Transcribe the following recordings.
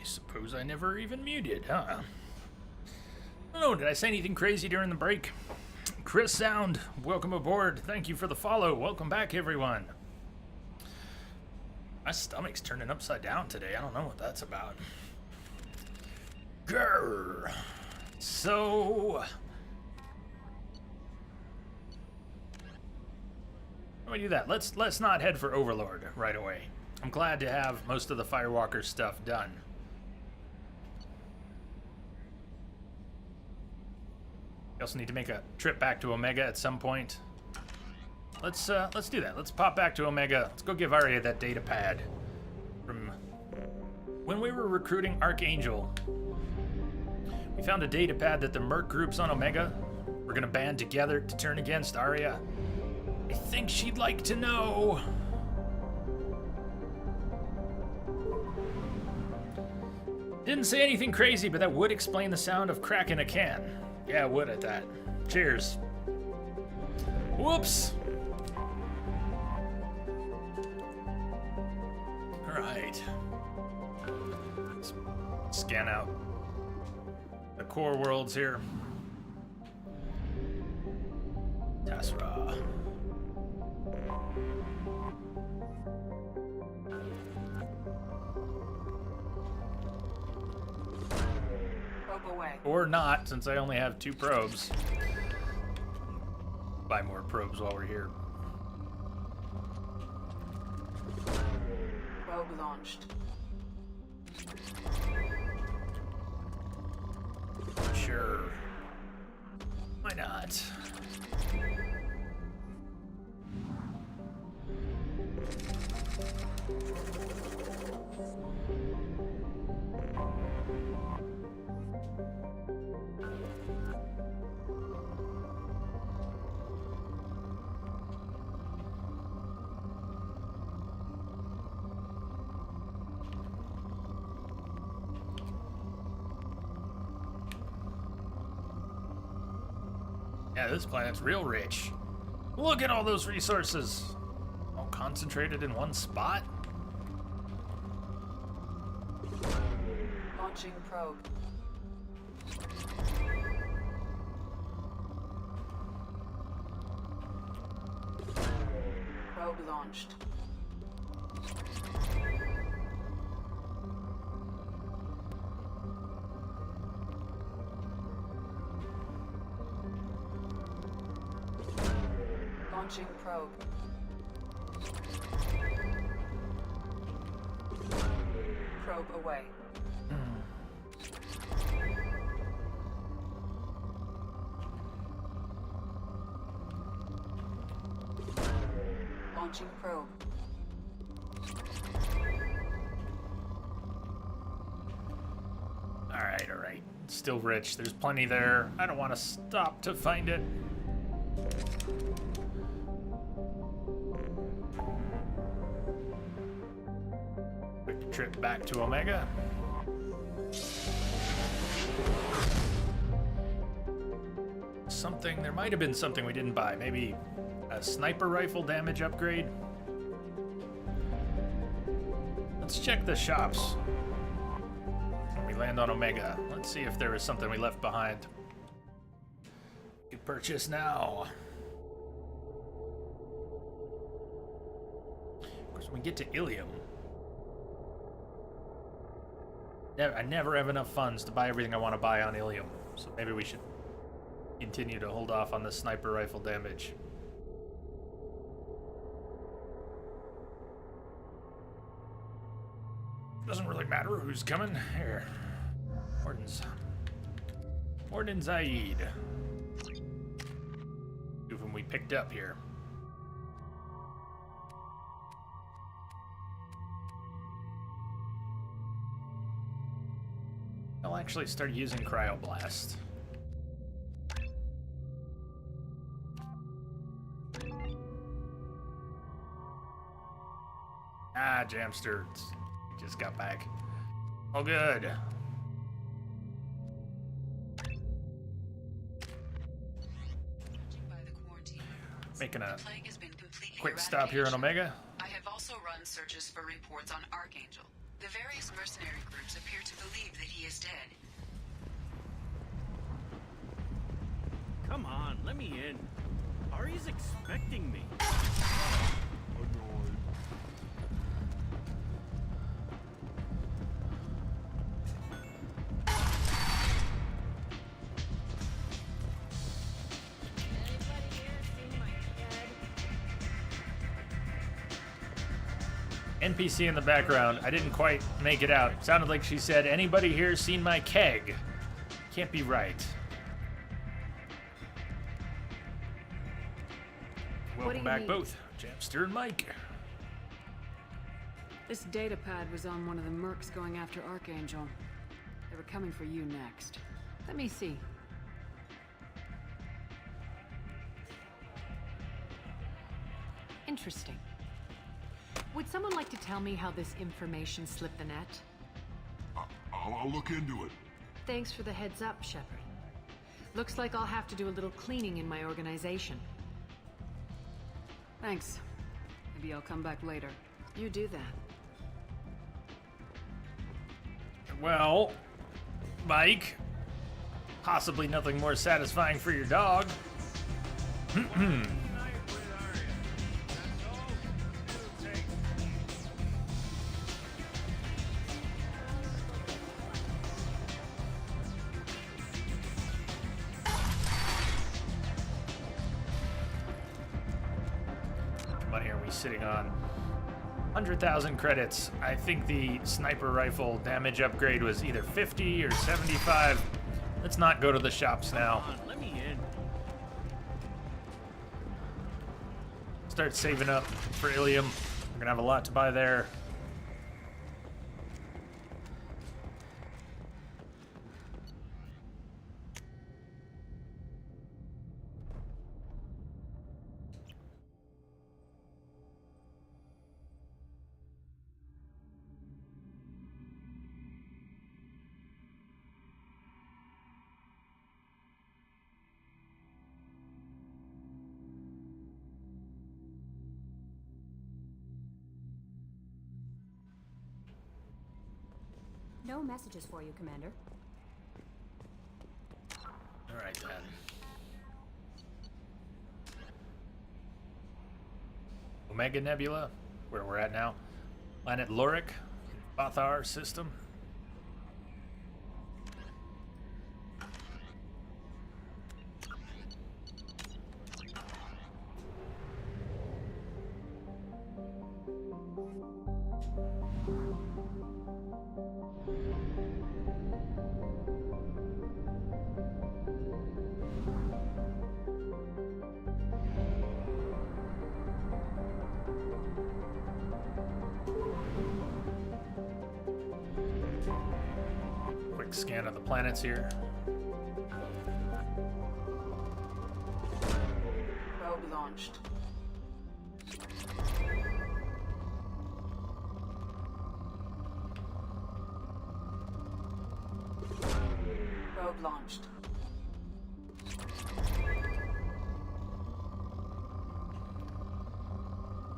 suppose I never even muted, huh? Oh, did I say anything crazy during the break? Chris Sound, welcome aboard. Thank you for the follow. Welcome back, everyone. My stomach's turning upside down today. I don't know what that's about. Grr. So... Let me do that. Let's not head for Overlord right away. I'm glad to have most of the Firewalker stuff done. We also need to make a trip back to Omega at some point. Let's do that. Let's pop back to Omega. Let's go give Arya that data pad. From when we were recruiting Archangel, we found a data pad that the Merc groups on Omega were gonna band together to turn against Arya. I think she'd like to know. Didn't say anything crazy, but that would explain the sound of cracking a can. Yeah, it would at that. Cheers. Whoops. All right. Let's scan out the core worlds here. Tasra. Or not, since I only have 2 probes. Buy more probes while we're here. Probe launched. Sure. Why not? Yeah, this planet's real rich. Look at all those resources. All concentrated in one spot. Launching probe. Probe launched. Launching probe. Probe away. Launching probe. All right. Still rich. There's plenty there. I don't want to stop to find it. Quick trip back to Omega. There might have been something we didn't buy. Maybe a sniper rifle damage upgrade. Let's check the shops when we land on Omega. Let's see if there was something we left behind. We can purchase now. Of course, when we get to Ilium, I never have enough funds to buy everything I want to buy on Ilium. So maybe we should continue to hold off on the sniper rifle damage. Doesn't really matter who's coming. Here. Warden Zaid. Two of them we picked up here. I'll actually start using Cryoblast. Ah, Jamster just got back. Oh, good. Making a quick stop here in Omega. I have also run searches for reports on Archangel. The various mercenary groups appear to believe that he is dead. Come on, let me in. Ari's expecting me. NPC in the background. I didn't quite make it out. Sounded like she said, "Anybody here seen my keg?" Can't be right. Welcome back, both Jamster and Mike. This data pad was on one of the mercs going after Archangel. They were coming for you next. Let me see. Interesting. Would someone like to tell me how this information slipped the net? I'll look into it. Thanks for the heads up, Shepard. Looks like I'll have to do a little cleaning in my organization. Thanks. Maybe I'll come back later. You do that. Well, Mike, possibly nothing more satisfying for your dog. Money are we sitting on? 100,000 credits. I think the sniper rifle damage upgrade was either 50 or 75. Let's not go to the shops now. Come on, let me in. Start saving up for Ilium. We're gonna have a lot to buy there. No messages for you, Commander. All right, then. Omega Nebula, where we're at now. Planet Lorik, Bothar system. Quick scan of the planets here. Probe launched. Probe launched.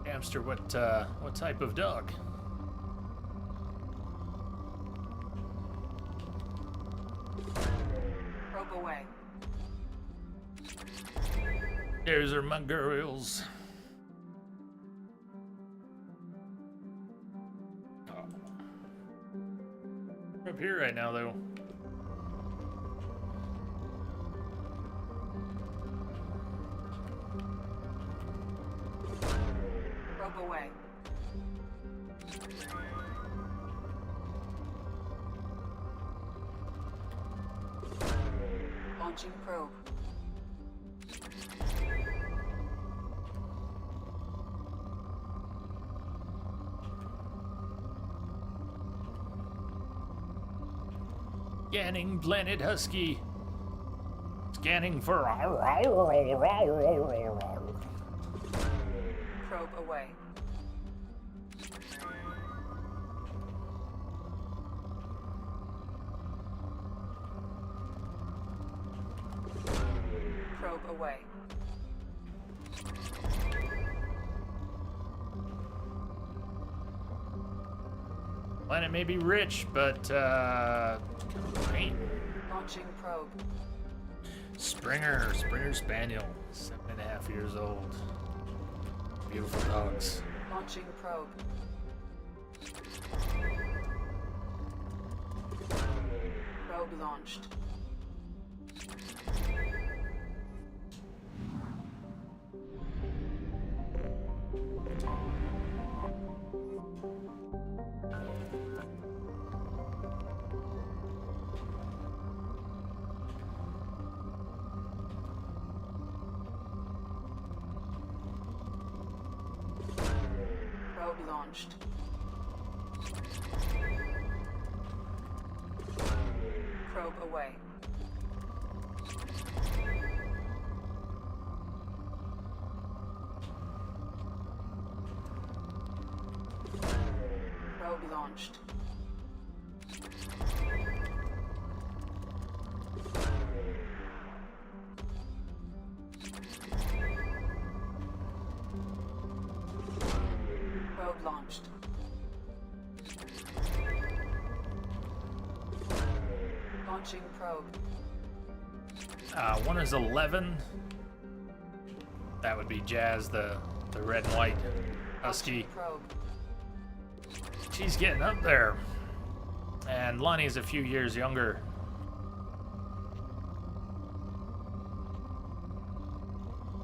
Hamster, what type of dog? Probe away. Those are my girls. Oh. We're up here right now, though. Probe away. Launching probe. Scanning Planet Husky. Scanning for. Probe away. Probe away. Planet may be rich, but rain. Launching probe. Springer Spaniel, 7.5 years old. Beautiful dogs. Launching probe. Probe launched. Probe launched. Probe away. Probe launched. Probe launched. Launching probe. One is 11. That would be Jazz, the red and white husky. Probe. She's getting up there. And Lonnie is a few years younger.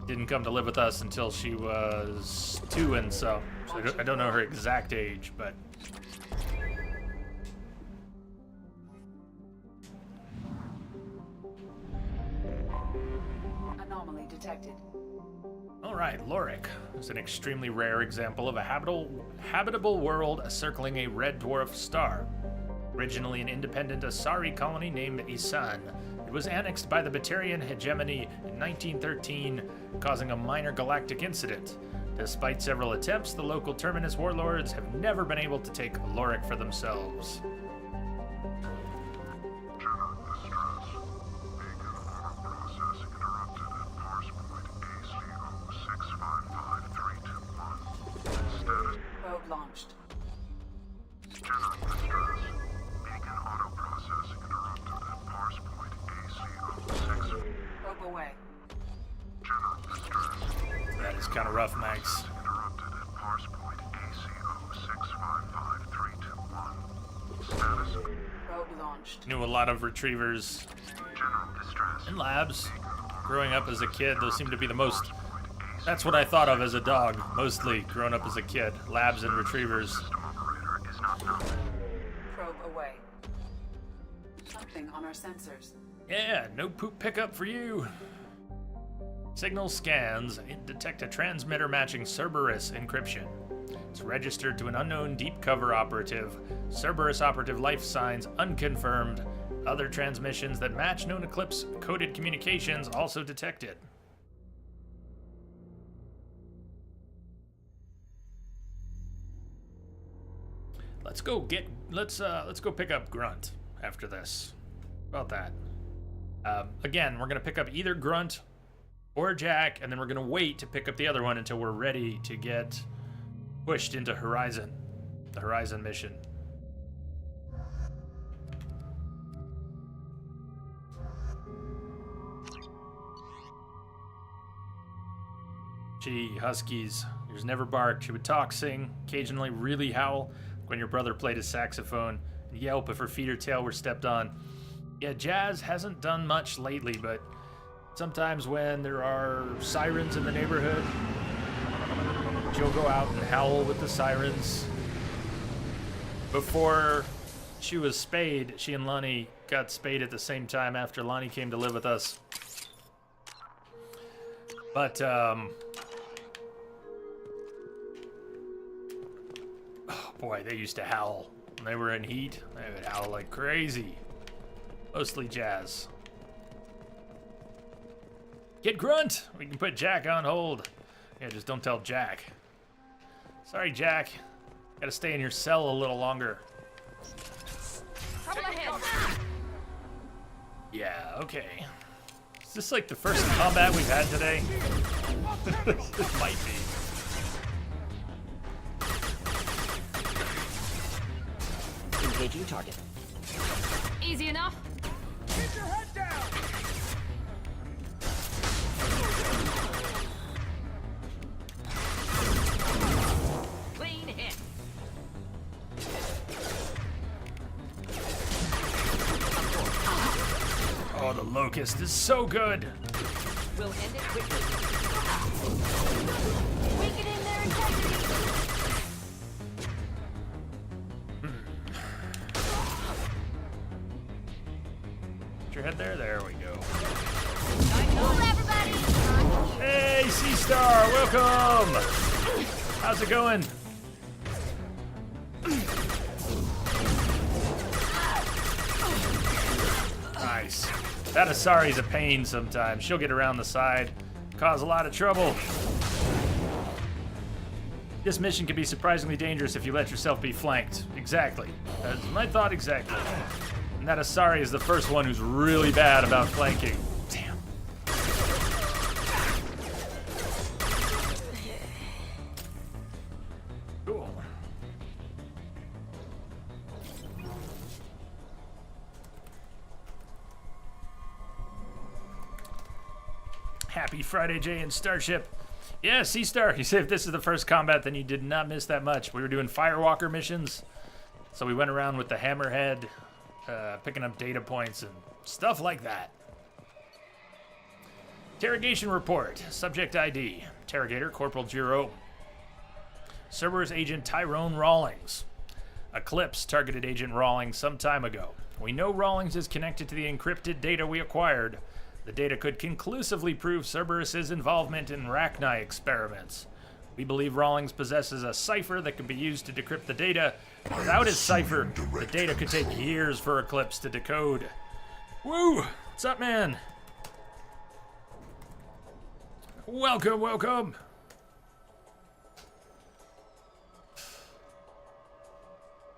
Didn't come to live with us until she was 2 and so I don't know her exact age, but Anomaly detected. Alright, Lorik is an extremely rare example of a habitable world circling a red dwarf star. Originally an independent Asari colony named Isan, it was annexed by the Batarian hegemony in 1913, causing a minor galactic incident. Despite several attempts, the local Terminus warlords have never been able to take Lorik for themselves. Probe launched. Probe away. That is kind of rough, Max. Probe launched. Knew a lot of retrievers in labs. Growing up as a kid, those seem to be the most... That's what I thought of as a dog, mostly growing up as a kid. Labs and retrievers. Probe away. Something on our sensors. Yeah, no poop pickup for you. Signal scans detect a transmitter matching Cerberus encryption. It's registered to an unknown deep cover operative. Cerberus operative life signs unconfirmed. Other transmissions that match known Eclipse coded communications also detected. Let's go pick up Grunt after this. How about that? Again, we're gonna pick up either Grunt or Jack, and then we're gonna wait to pick up the other one until we're ready to get pushed into Horizon, the Horizon mission. Gee, huskies. Yours never barked. She would talk, sing, occasionally really howl when your brother played his saxophone, and yelp if her feet or tail were stepped on. Yeah, Jazz hasn't done much lately, but sometimes when there are sirens in the neighborhood, she'll go out and howl with the sirens. Before she was spayed, she and Lonnie got spayed at the same time after Lonnie came to live with us. But, oh boy, they used to howl. When they were in heat, they would howl like crazy. Mostly Jazz. Get Grunt! We can put Jack on hold. Yeah, just don't tell Jack. Sorry, Jack. Gotta stay in your cell a little longer. Yeah, okay. Is this like the first combat we've had today? It might be. engaging target. Easy enough. Keep your head down! Clean hit. Oh, the Locust is so good. We'll end it quickly. Weakening their integrity. Put your head there. There we go. Cool, everybody. Hey, Sea Star, welcome. How's it going? Nice. That Asari's a pain sometimes. She'll get around the side, cause a lot of trouble. This mission can be surprisingly dangerous if you let yourself be flanked. Exactly. That's my thought exactly. And that Asari is the first one who's really bad about flanking. Damn. Cool. Happy Friday, Jay and Starship. Yeah, Sea Star. He said if this is the first combat, then you did not miss that much. We were doing Firewalker missions, so we went around with the Hammerhead, picking up data points and stuff like that. Interrogation report. Subject ID. Interrogator Corporal Giro. Cerberus Agent Tyrone Rawlings. Eclipse targeted Agent Rawlings some time ago. We know Rawlings is connected to the encrypted data we acquired. The data could conclusively prove Cerberus's involvement in Rachni experiments. We believe Rawlings possesses a cipher that can be used to decrypt the data. Without his cipher, the data could take years for Eclipse to decode. Woo! What's up, man? Welcome, welcome!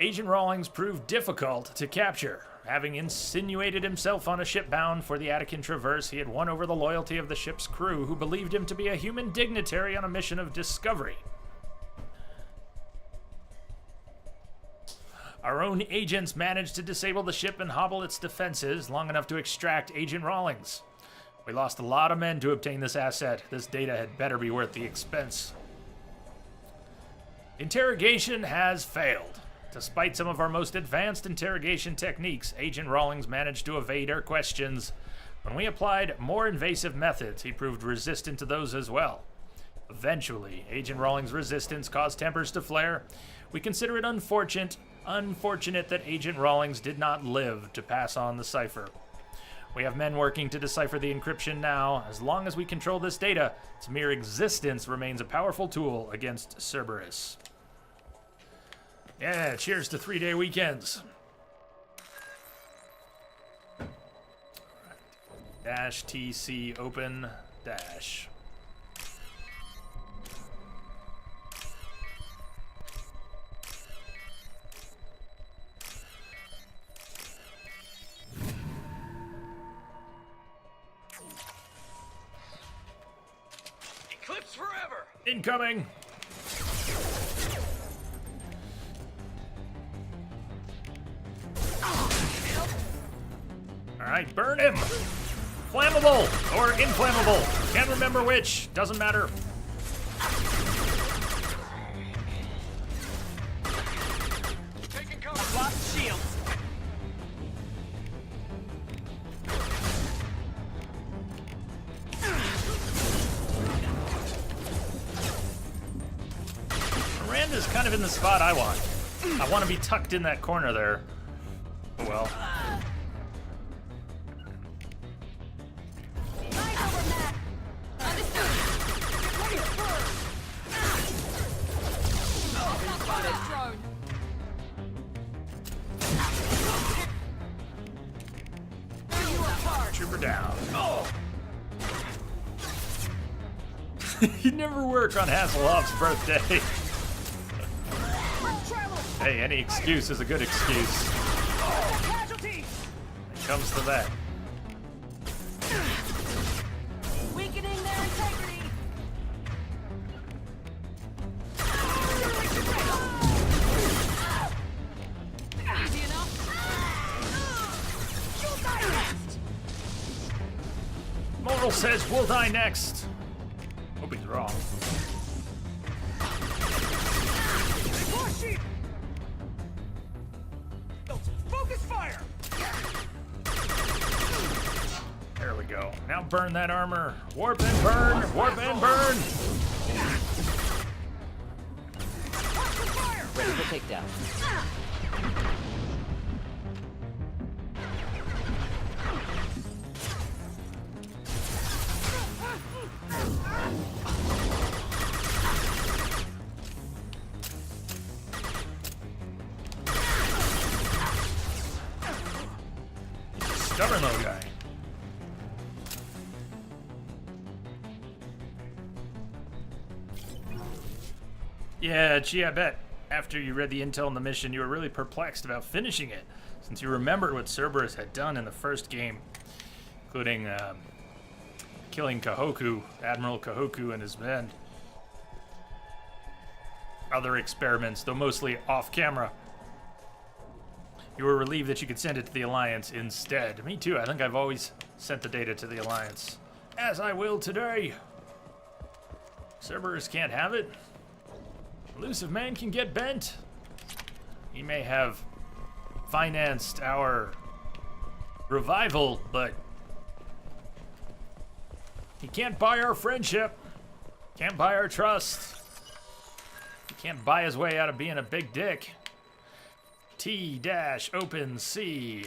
Agent Rawlings proved difficult to capture. Having insinuated himself on a ship bound for the Attican Traverse, he had won over the loyalty of the ship's crew, who believed him to be a human dignitary on a mission of discovery. Our own agents managed to disable the ship and hobble its defenses long enough to extract Agent Rawlings. We lost a lot of men to obtain this asset. This data had better be worth the expense. Interrogation has failed. Despite some of our most advanced interrogation techniques, Agent Rawlings managed to evade our questions. When we applied more invasive methods, he proved resistant to those as well. Eventually, Agent Rawlings' resistance caused tempers to flare. We consider it unfortunate that Agent Rawlings did not live to pass on the cipher. We have men working to decipher the encryption now. As long as we control this data, its mere existence remains a powerful tool against Cerberus. Yeah, cheers to 3-day weekends. Dash TC open dash. Eclipse forever! Incoming! Alright, burn him! Flammable or inflammable. Can't remember which. Doesn't matter. Taking cover. Lost shields. Miranda's kind of in the spot I want. I want to be tucked in that corner there. Oh well. Trooper down. Oh! You never work on Hasselhoff's birthday. Hey, any excuse is a good excuse. Casualty! It comes to that. Weakening their integrity. Easy enough. General says we'll die next. Hope he's wrong. Focus fire! There we go. Now burn that armor. Warp and burn. Warp and burn. Ready for takedown. Stubborn little guy. Yeah, gee, I bet after you read the intel on the mission, you were really perplexed about finishing it, since you remembered what Cerberus had done in the first game, including killing Kahoku, Admiral Kahoku and his men. Other experiments, though mostly off-camera. You were relieved that you could send it to the Alliance instead. Me too, I think I've always sent the data to the Alliance. As I will today. Cerberus can't have it. Elusive man can get bent. He may have financed our revival, but he can't buy our friendship. Can't buy our trust. He can't buy his way out of being a big dick. T-open C.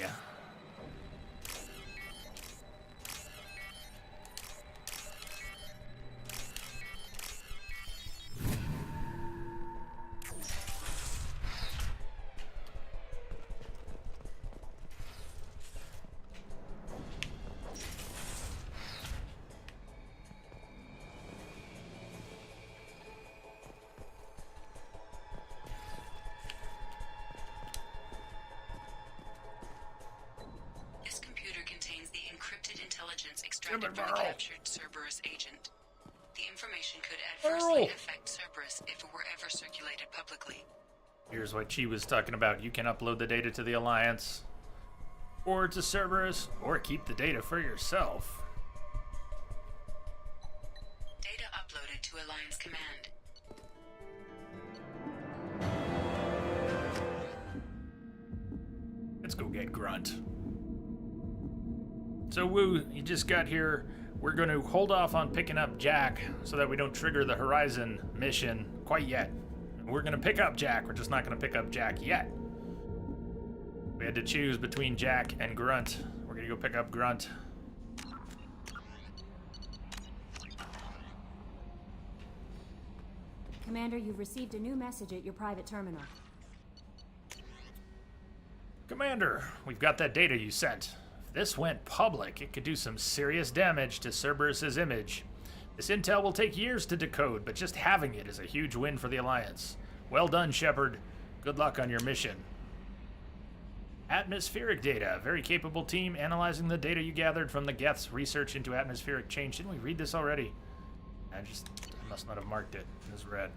Extracted from the captured Cerberus agent. The information could adversely affect Cerberus if it were ever circulated publicly. Here's what she was talking about. You can upload the data to the Alliance, or to Cerberus, or keep the data for yourself. Data uploaded to Alliance Command. Let's go get Grunt. So Wu, you just got here. We're going to hold off on picking up Jack so that we don't trigger the Horizon mission quite yet. We're going to pick up Jack. We're just not going to pick up Jack yet. We had to choose between Jack and Grunt. We're going to go pick up Grunt. Commander, you've received a new message at your private terminal. Commander, we've got that data you sent. If this went public, it could do some serious damage to Cerberus's image. This intel will take years to decode, but just having it is a huge win for the Alliance. Well done, Shepard. Good luck on your mission. Atmospheric data. A very capable team analyzing the data you gathered from the Geth's research into atmospheric change. Didn't we read this already? I must not have marked it as red.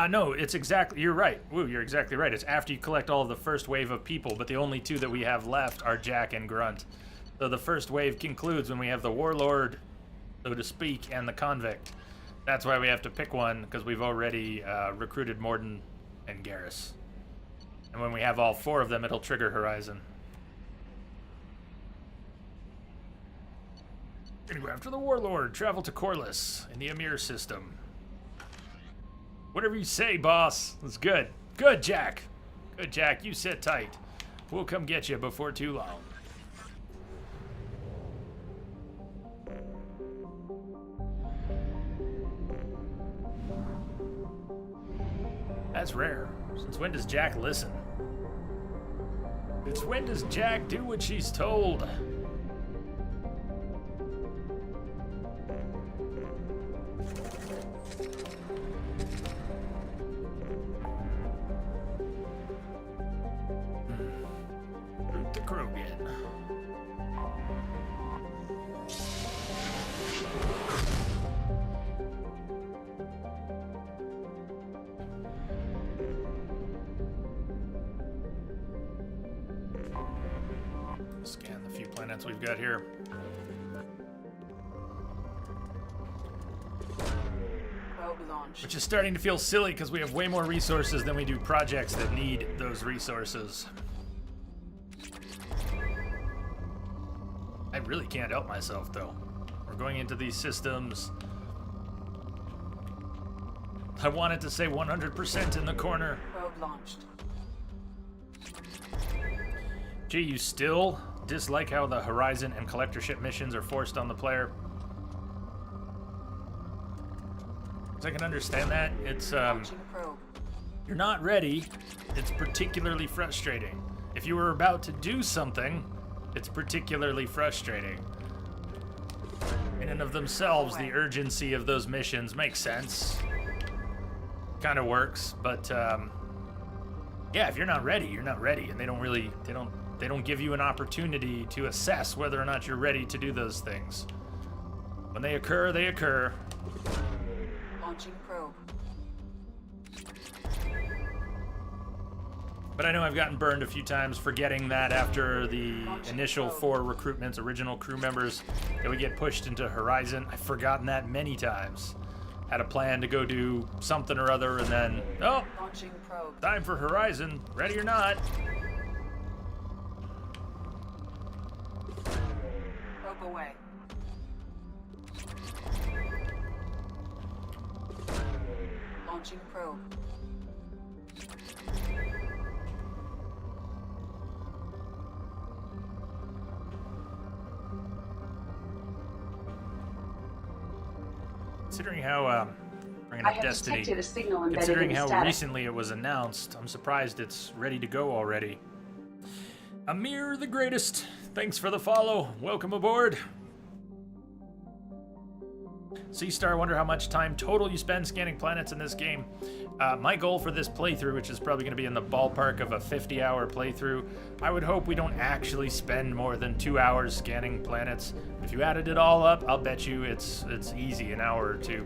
No, it's exactly, you're right. Woo, you're exactly right. It's after you collect all of the first wave of people, but the only two that we have left are Jack and Grunt. So the first wave concludes when we have the Warlord, so to speak, and the Convict. That's why we have to pick one, because we've already recruited Morden and Garrus. And when we have all four of them, it'll trigger Horizon. We're gonna go after the Warlord. Travel to Corliss in the Emir system. Whatever you say, boss. That's good. Good, Jack. Good, Jack. You sit tight. We'll come get you before too long. That's rare. Since when does Jack listen? Since when does Jack do what she's told? Root the Krogan. Scan the few planets we've got here. Probe launched. Which is starting to feel silly because we have way more resources than we do projects that need those resources. I really can't help myself, though. We're going into these systems. I wanted to say 100% in the corner. Probe launched. Gee, you still dislike how the Horizon and Collectorship missions are forced on the player? 'Cause I can understand that. It's, Launching probe. you're not ready. It's particularly frustrating. If you were about to do something, it's particularly frustrating. In and of themselves, the urgency of those missions makes sense. Kind of works, but yeah, if you're not ready, you're not ready, and they don't give you an opportunity to assess whether or not you're ready to do those things. When they occur, they occur. Launching probe. But I know I've gotten burned a few times forgetting that after the initial 4 recruitments, original crew members, that we get pushed into Horizon. I've forgotten that many times. Had a plan to go do something or other, and then, oh, Launching probe. time for Horizon, ready or not. Probe away. Launching probe. Considering how, bringing up Destiny, considering how recently it was announced, I'm surprised it's ready to go already. Amir the Greatest, thanks for the follow. Welcome aboard. C-Star, wonder how much time total you spend scanning planets in this game. My goal for this playthrough, which is probably going to be in the ballpark of a 50-hour playthrough, I would hope we don't actually spend more than 2 hours scanning planets. If you added it all up, I'll bet you it's easy, an hour or 2.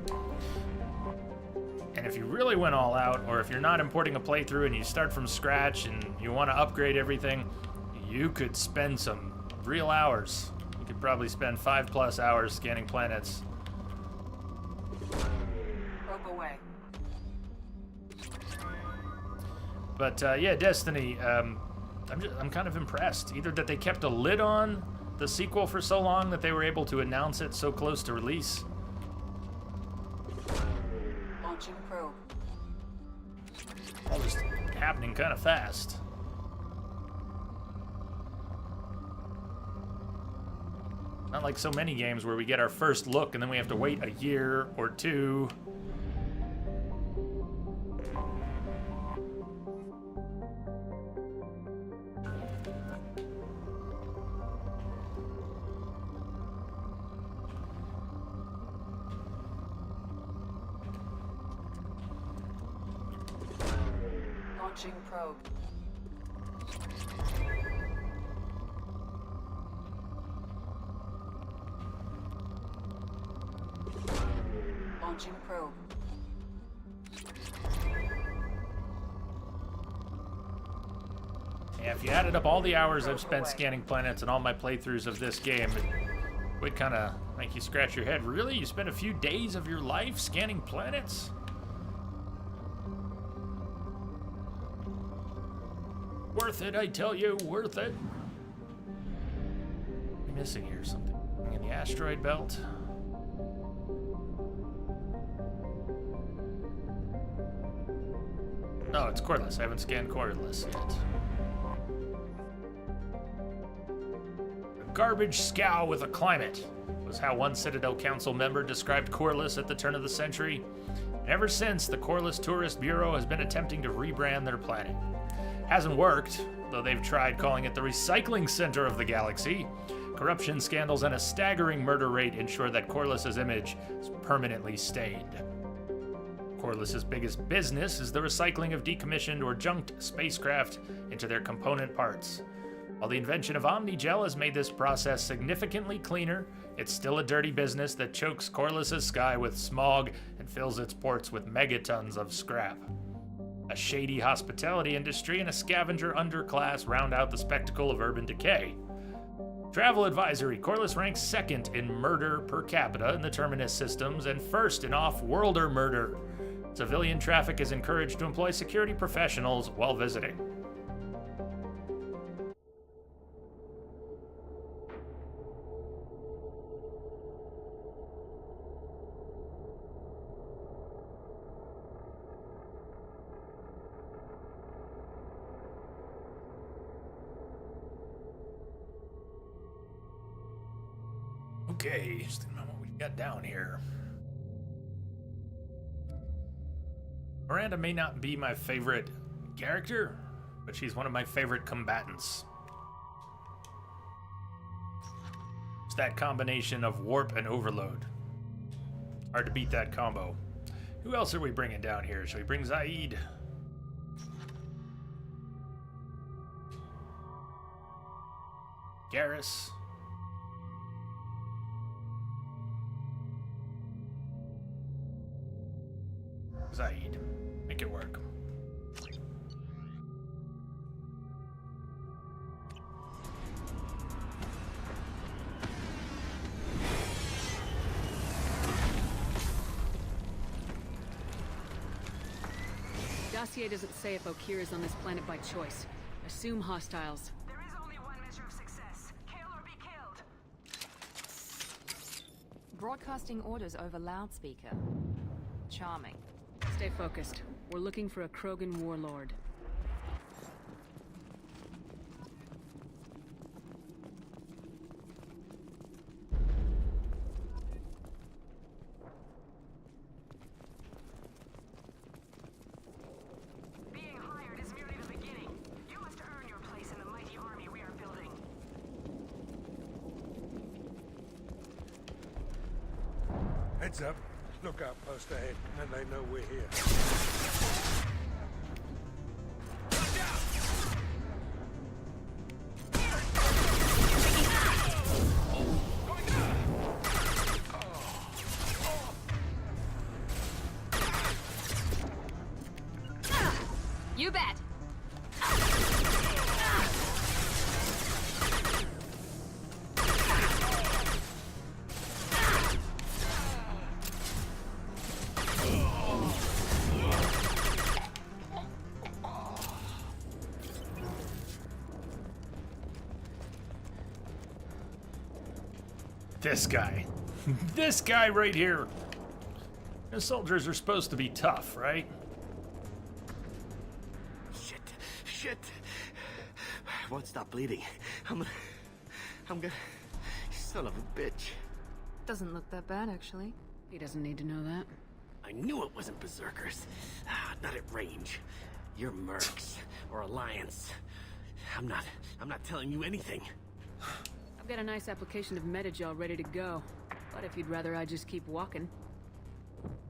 And if you really went all out, or if you're not importing a playthrough and you start from scratch and you want to upgrade everything, you could spend some real hours. You could probably spend 5+ hours scanning planets. Probe away. But yeah, Destiny, I'm kind of impressed. Either that they kept a lid on the sequel for so long that they were able to announce it so close to release. Launching probe. All just happening kind of fast. Not like so many games where we get our first look and then we have to wait a year or 2. Launching probe. Launching probe. Yeah, if you added up all the hours I've spent scanning planets and all my playthroughs of this game, it would kind of make you scratch your head. Really? You spent a few days of your life scanning planets? Worth it, I tell you, worth it. I'm missing here something in the asteroid belt. Oh, it's cordless. I haven't scanned cordless yet. A garbage scow with a climate was how one Citadel Council member described Corliss at the turn of the century. And ever since, the Corliss Tourist Bureau has been attempting to rebrand their planet. Hasn't worked, though they've tried calling it the recycling center of the galaxy. Corruption scandals and a staggering murder rate ensure that Corliss's image is permanently stained. Corliss's biggest business is the recycling of decommissioned or junked spacecraft into their component parts. While the invention of Omnigel has made this process significantly cleaner, it's still a dirty business that chokes Corliss's sky with smog and fills its ports with megatons of scrap. A shady hospitality industry and a scavenger underclass round out the spectacle of urban decay. Travel advisory. Corliss ranks second in murder per capita in the Terminus systems and first in off-worlder murder. Civilian traffic is encouraged to employ security professionals while visiting. Okay, just think about what we got down here. Miranda may not be my favorite character, but she's one of my favorite combatants. It's that combination of warp and overload. Hard to beat that combo. Who else are we bringing down here? Shall we bring Zaid? Garrus? Zaid. Make it work. Dossier doesn't say if Okir is on this planet by choice. Assume hostiles. There is only one measure of success. Kill or be killed. Broadcasting orders over loudspeaker. Charming. Stay focused. We're looking for a Krogan warlord. Being hired is merely the beginning. You must earn your place in the mighty army we are building. Heads up. Lookout post ahead, and they know we're here. You bet. This guy. This guy right here. The soldiers are supposed to be tough, right? Shit. I won't stop bleeding. I'm gonna... Son of a bitch. Doesn't look that bad, actually. He doesn't need to know that. I knew it wasn't berserkers. Not at range. You're mercs or Alliance. I'm not telling you anything. I've got a nice application of metagel ready to go. But if you'd rather I just keep walking.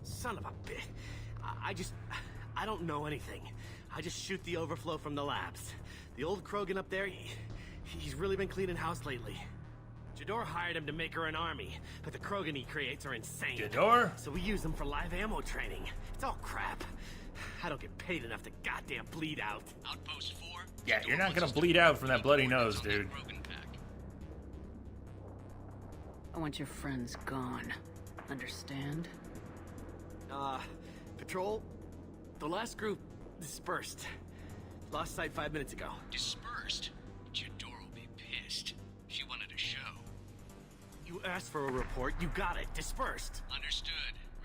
Son of a bitch. I don't know anything. I just shoot the overflow from the labs. The old Krogan up there, he's really been cleaning house lately. Jador hired him to make her an army, but the Krogan he creates are insane. Jador? So we use them for live ammo training. It's all crap. I don't get paid enough to goddamn bleed out. Outpost 4. Yeah, you're not gonna bleed out from that bloody nose, dude. I want your friends gone. Understand? Patrol, the last group dispersed. Lost sight 5 minutes ago. Dispersed? Jador will be pissed. She wanted a show. You asked for a report, you got it. Dispersed. Understood.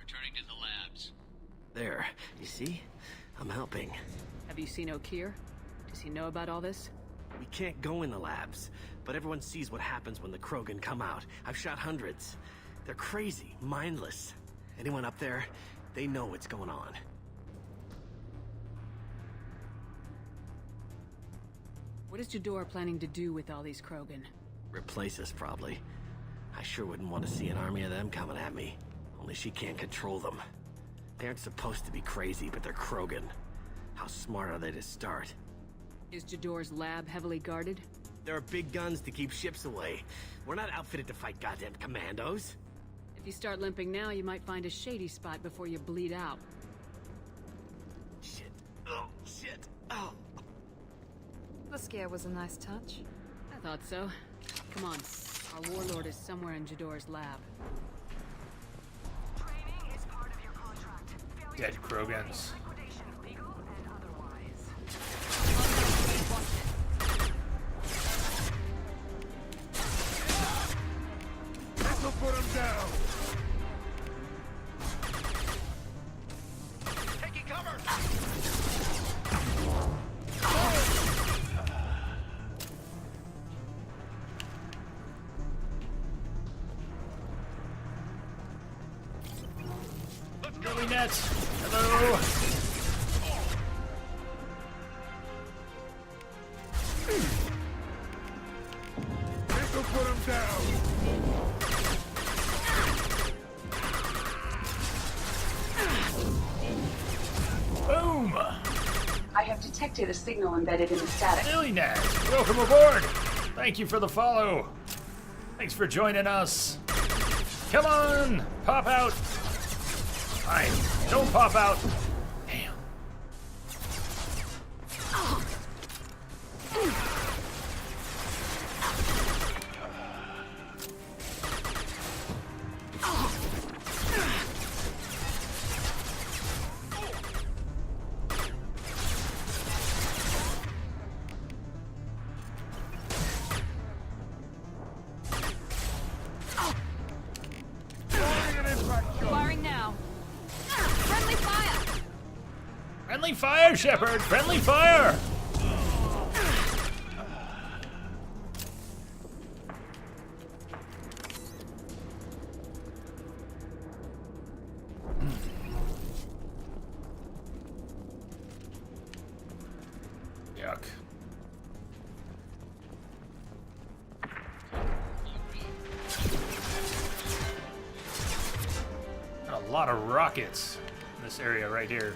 Returning to the labs. There, you see? I'm helping. Have you seen Okir? Does he know about all this? We can't go in the labs, but everyone sees what happens when the Krogan come out. I've shot hundreds. They're crazy, mindless. Anyone up there, they know what's going on. What is Jador planning to do with all these Krogan? Replace us, probably. I sure wouldn't want to see an army of them coming at me. Only she can't control them. They aren't supposed to be crazy, but they're Krogan. How smart are they to start? Is Jador's lab heavily guarded? There are big guns to keep ships away. We're not outfitted to fight goddamn commandos. If you start limping now, you might find a shady spot before you bleed out. Shit. Oh, shit. Oh. The scare was a nice touch. I thought so. Come on. Our warlord is somewhere in Jador's lab. Training is part of your contract. Dead Krogans. Liquidation, legal and otherwise. This'll put him down! Taking cover! Billy Nets. Hello. This'll put him down! Boom. I have detected a signal embedded in the static. Billy Nets, welcome aboard. Thank you for the follow. Thanks for joining us. Come on, pop out. Fine, don't pop out. Damn. Firing now. Friendly fire! Friendly fire, Shepard. Friendly fire. Yuck. A lot of rockets in this area right here.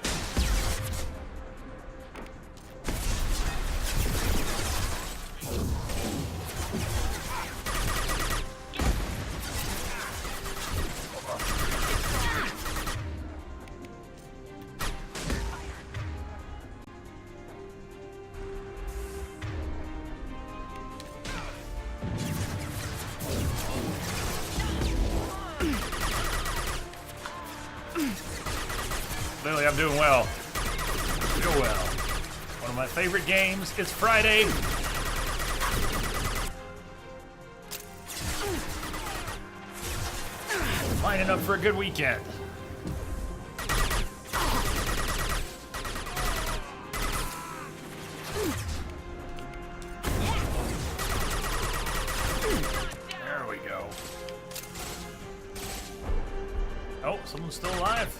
Clearly, I'm doing well. Real well. One of my favorite games. It's Friday. Lining up for a good weekend. There we go. Oh, someone's still alive.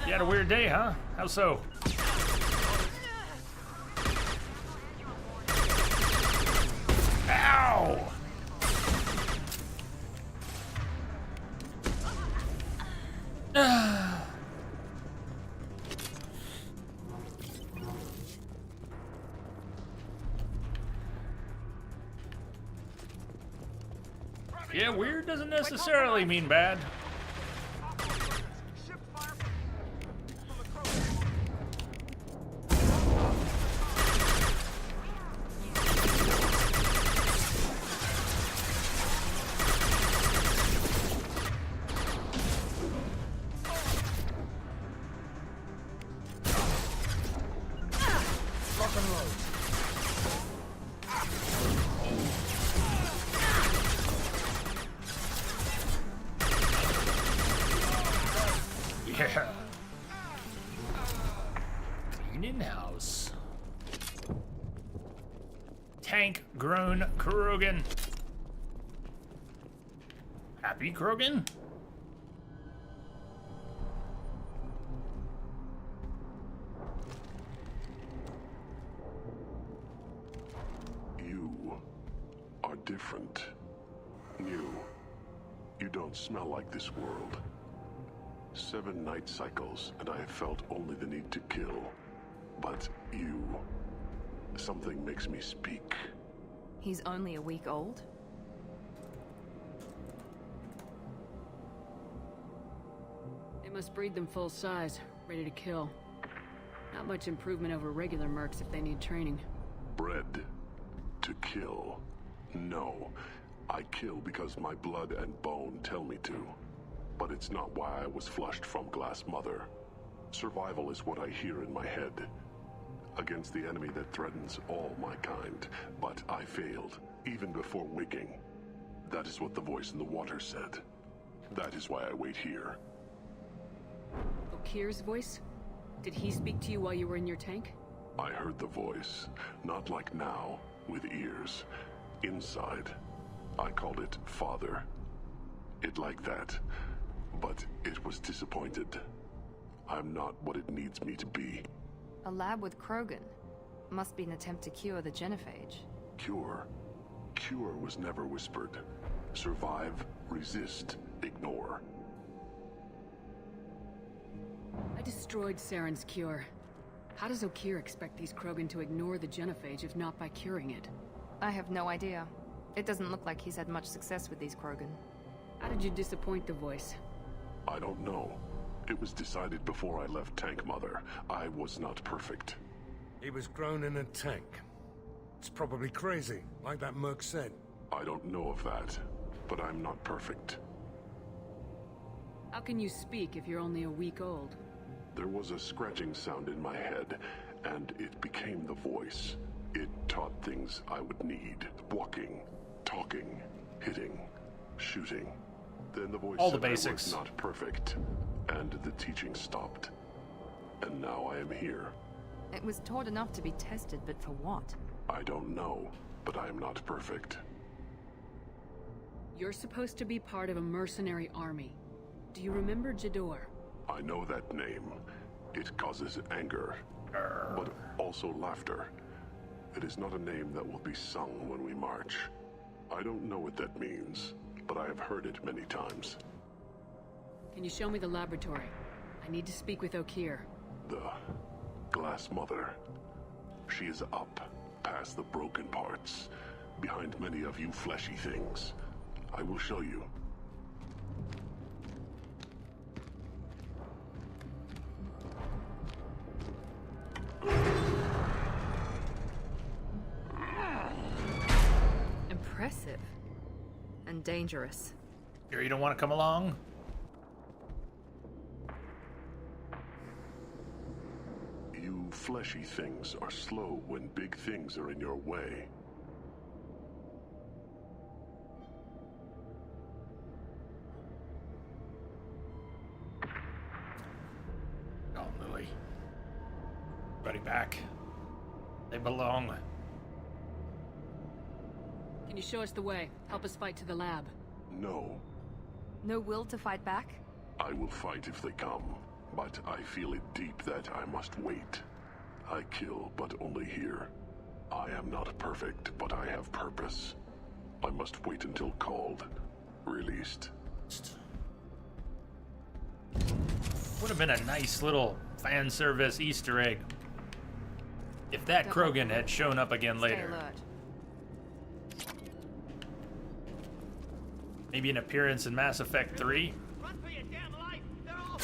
You had a weird day, huh? How so? Ow! Yeah, weird doesn't necessarily mean bad. Yeah. Clean in house. Tank grown Krogan. Happy Krogan? You are different. New. You don't smell like this world. 7 night cycles, and I have felt only the need to kill. But you... something makes me speak. He's only a week old? They must breed them full size, ready to kill. Not much improvement over regular mercs if they need training. Bred to kill. No, I kill because my blood and bone tell me to. But it's not why I was flushed from Glass Mother. Survival is what I hear in my head. Against the enemy that threatens all my kind. But I failed, even before waking. That is what the voice in the water said. That is why I wait here. Okir's voice? Did he speak to you while you were in your tank? I heard the voice, not like now, with ears. Inside. I called it Father. It like that. But it was disappointed. I'm not what it needs me to be. A lab with Krogan. Must be an attempt to cure the genophage. Cure? Cure was never whispered. Survive, resist, ignore. I destroyed Saren's cure. How does Okir expect these Krogan to ignore the genophage if not by curing it? I have no idea. It doesn't look like he's had much success with these Krogan. How did you disappoint the voice? I don't know. It was decided before I left Tank Mother. I was not perfect. He was grown in a tank. It's probably crazy, like that merc said. I don't know of that, but I'm not perfect. How can you speak if you're only a week old? There was a scratching sound in my head, and it became the voice. It taught things I would need. Walking, talking, hitting, shooting. Then the voice all the said basics. I was not perfect, and the teaching stopped. And now I am here. It was taught enough to be tested, but for what? I don't know, but I am not perfect. You're supposed to be part of a mercenary army. Do you remember Jador? I know that name. It causes anger, but also laughter. It is not a name that will be sung when we march. I don't know what that means, but I have heard it many times. Can you show me the laboratory? I need to speak with Okir. The Glass Mother. She is up, past the broken parts, behind many of you fleshy things. I will show you. Impressive. And dangerous. Here, you don't want to come along? You fleshy things are slow when big things are in your way. Oh, Lily. Buddy back. They belong. Can you show us the way? Help us fight to the lab. No, No will to fight back? I will fight if they come, but I feel it deep that I must wait. I kill, but only here. I am not perfect, but I have purpose. I must wait until called, released. Would have been a nice little fan service Easter egg if that Krogan had shown up again Stay later. alert. Maybe an appearance in Mass Effect 3. Run for your damn life! They're all...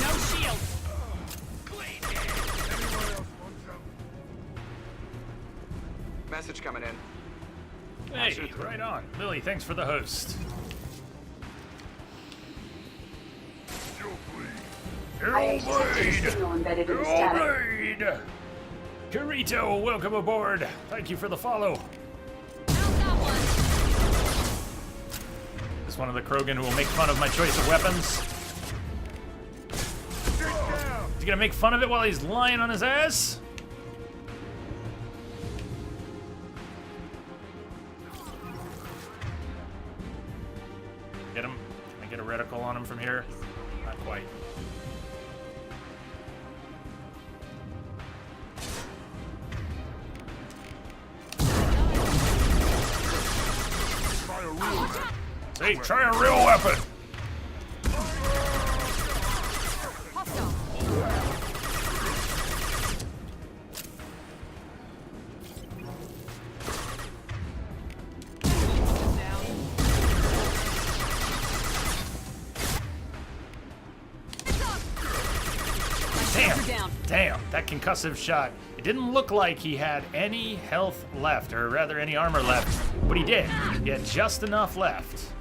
No shield. Message coming in. Hey, right on. Lily, thanks for the host. Hellblade! Kirito, welcome aboard. Thank you for the follow. Is one of the Krogan who will make fun of my choice of weapons. Is he gonna make fun of it while he's lying on his ass? Get him. Can I get a reticle on him from here? Not quite. Say, try a real weapon. Damn! Damn, that concussive shot. It didn't look like he had any health left, or rather any armor left, but he did. He had just enough left.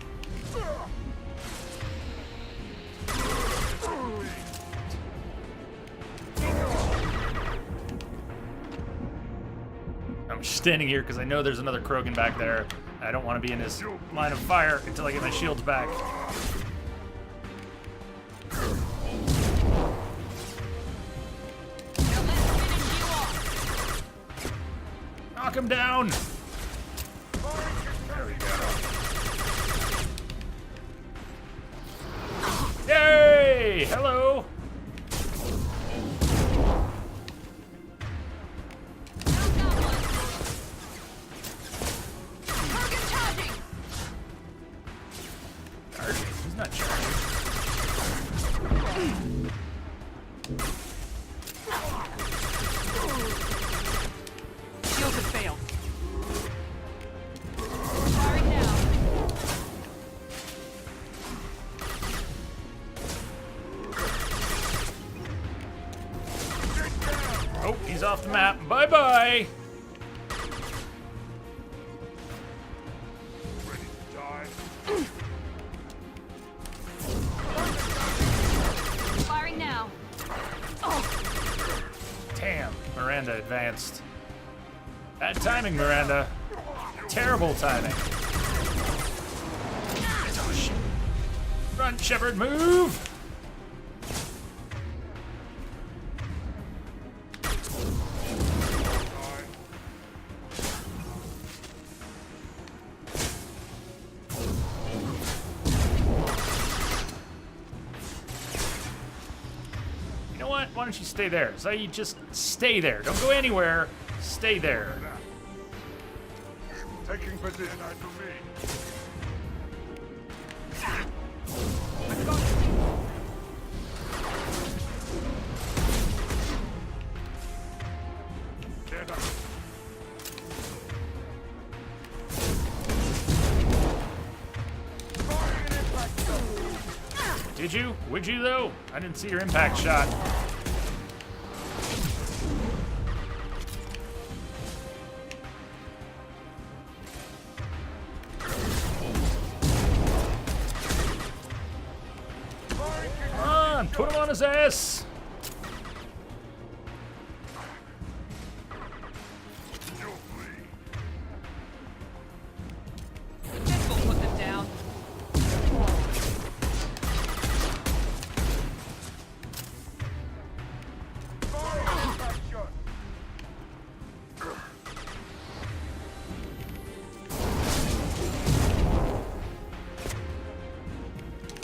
I'm just standing here because I know there's another Krogan back there. I don't want to be in his line of fire until I get my shields back. Knock him down! There we go. Yay! Hello! Charging? He's not charging. Shields have failed. Firing now. Oh, he's off the map. Bye-bye! Firing now. Damn, Miranda advanced. Bad timing, Miranda. Terrible timing. Oh, shit. Run, Shepard, move! You know what? Why don't you stay there? So you just stay there. Don't go anywhere. Stay there. Taking position to me. Get up. Did you? Would you, though? I didn't see your impact shot. Come on, put him on his ass. This will put them down.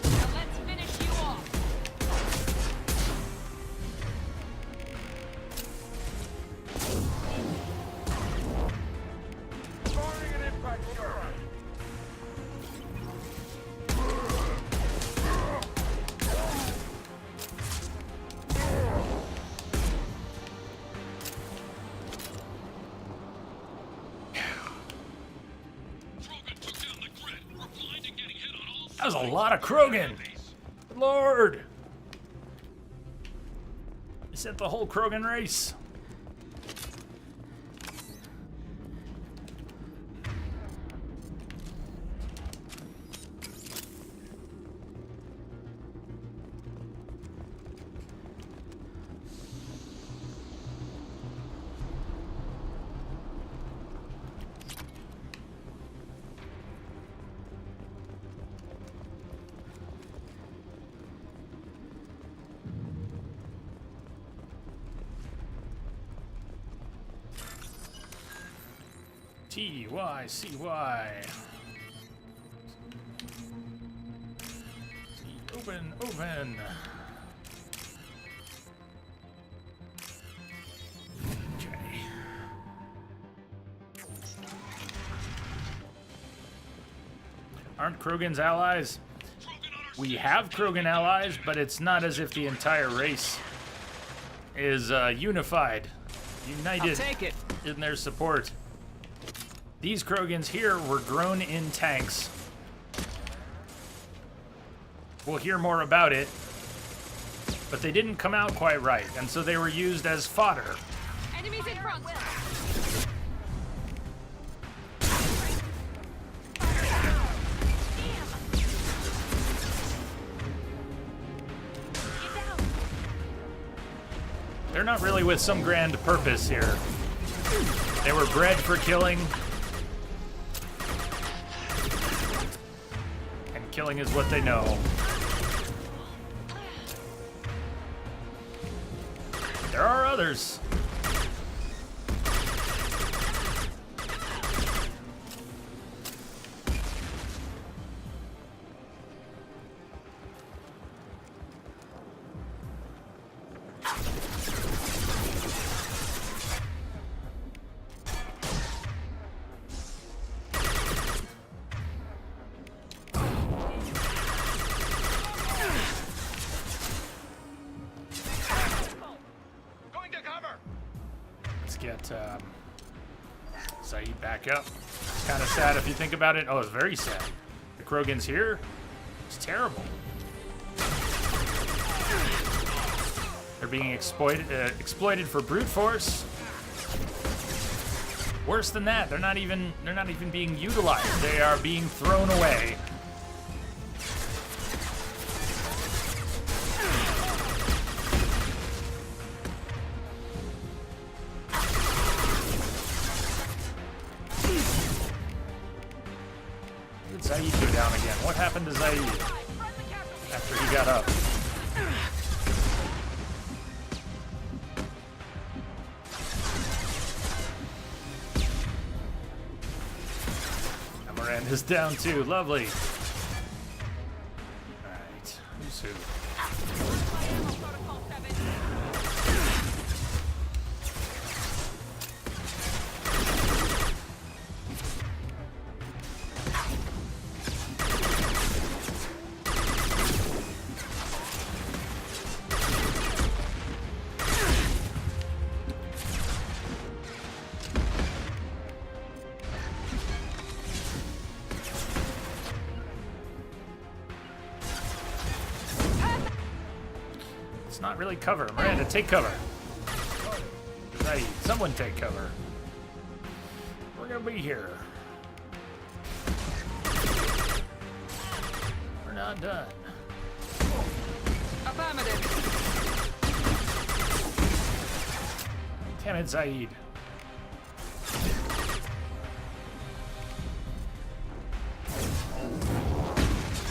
Now let's finish you off. That was a lot of Krogan. Lord. He sent the whole Krogan race. T-Y-C-Y. Open, open. Okay. Aren't Krogan's allies? We have Krogan allies, but it's not as if the entire race is unified, united in their support. These Krogans here were grown in tanks. We'll hear more about it but they didn't come out quite right, and so they were used as fodder. Enemies in front. They're not really with some grand purpose here. They were bred for killing. And killing is what they know. There are others. Get Saeed back up. It's kind of sad if you think about it. Oh, it's very sad. The Krogan's here. It's terrible. They're being exploited for brute force. Worse than that, they're not even being utilized. They are being thrown away. Zaid go down again. What happened to Zaid after he got up? And Miranda's down too. Lovely. Alright. Who's who? Not really cover. Miranda, take cover. Right, someone take cover. We're gonna be here. We're not done. Affirmative. Damn it, Zaid.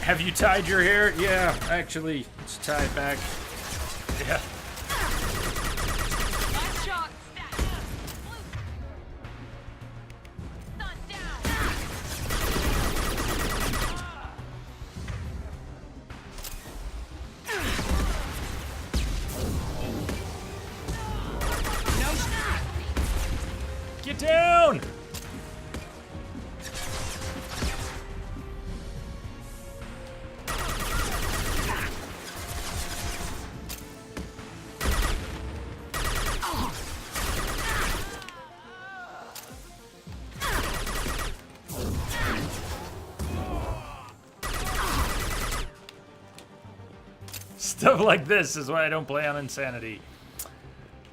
Have you tied your hair? Yeah, actually, let's tie it back. Yeah. Last shot. Get down! Stuff like this is why I don't play on Insanity.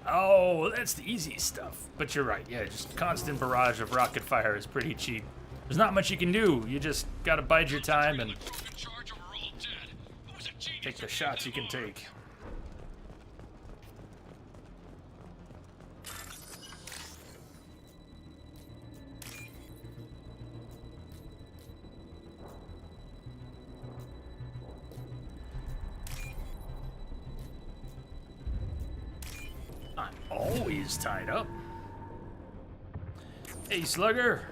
Oh, that's the easy stuff. But you're right, yeah, just constant barrage of rocket fire is pretty cheap. There's not much you can do. You just gotta bide your time and take the shots you can take. I'm always tied up. Hey, Slugger.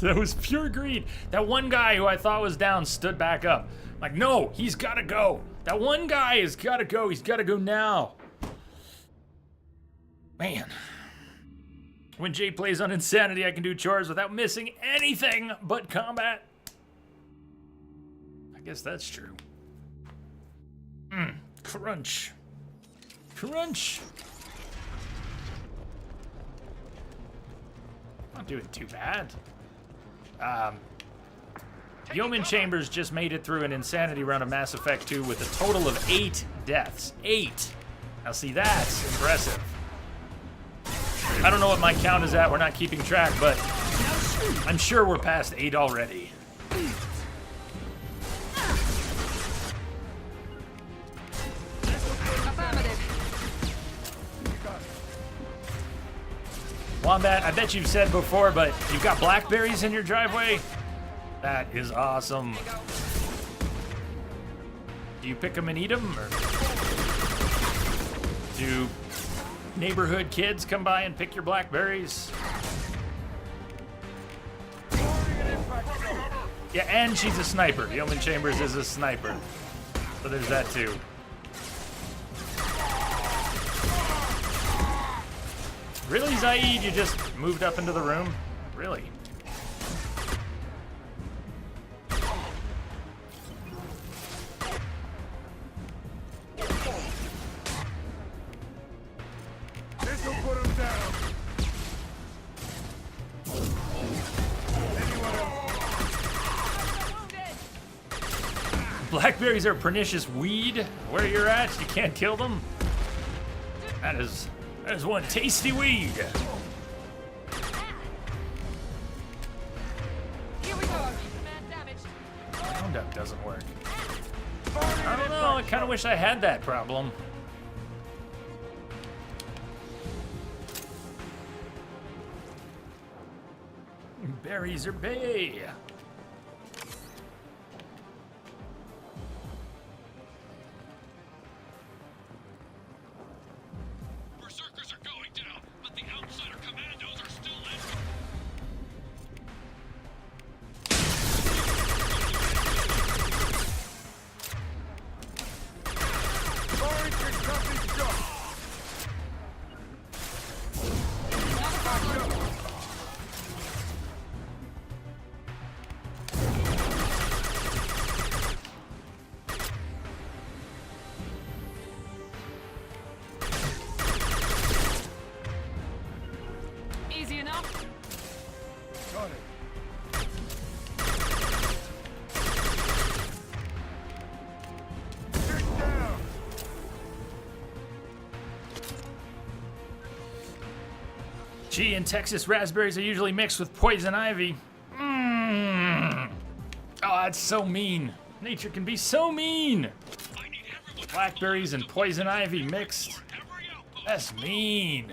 That was pure greed. That one guy who I thought was down stood back up. Like, no, he's gotta go. That one guy has gotta go. He's gotta go now. Man. When Jay plays on Insanity, I can do chores without missing anything but combat. I guess that's true. Crunch. Crunch. Not doing too bad. Yeoman Chambers just made it through an Insanity run of Mass Effect 2 with a total of 8 deaths. 8! Now see, that's impressive. I don't know what my count is at, we're not keeping track, but I'm sure we're past 8 already. Wombat, I bet you've said before, but you've got blackberries in your driveway? That is awesome. Do you pick them and eat them, or do neighborhood kids come by and pick your blackberries? Yeah, and she's a sniper. Yeoman Chambers is a sniper. So there's that too. Really, Zaid? You just moved up into the room? Really? This'll put him down. Anyone else? Blackberries are pernicious weed. Where you're at, you can't kill them. That is one tasty weed. Here we go. Man damaged. Roundup doesn't work. I don't know. I kind of wish I had that problem. Berries are bay. Berserkers are going down, but the outsider commandos are still in. Orange and Tuffy shot. Easy enough. Got it. Get down. Gee, in Texas, raspberries are usually mixed with poison ivy. Oh, that's so mean. Nature can be so mean. Blackberries and poison ivy mixed. That's mean.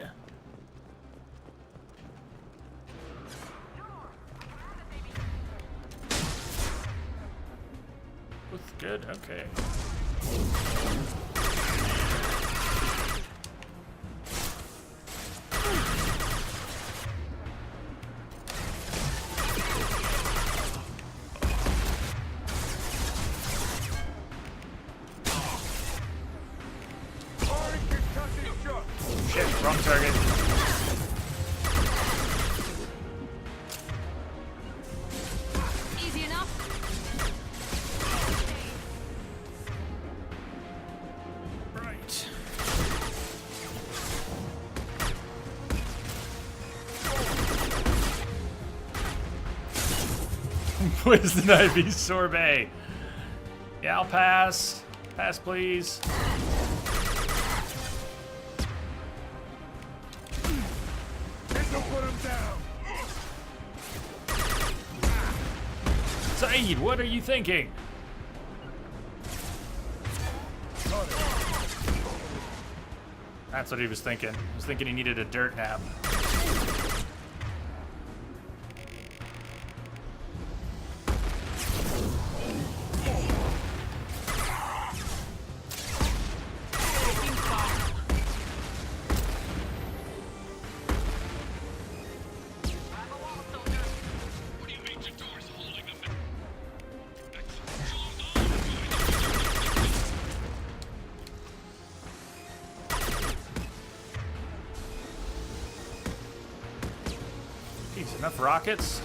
That's good, okay. Orange and Tuffy shot. Shit, wrong target. Easy enough. Right. Poison ivy sorbet. Yeah, I'll pass. Pass, please. This'll put him down. Saeed, what are you thinking? That's what he was thinking. He was thinking he needed a dirt nap. What do you mean Jador's holding them? Enough rockets?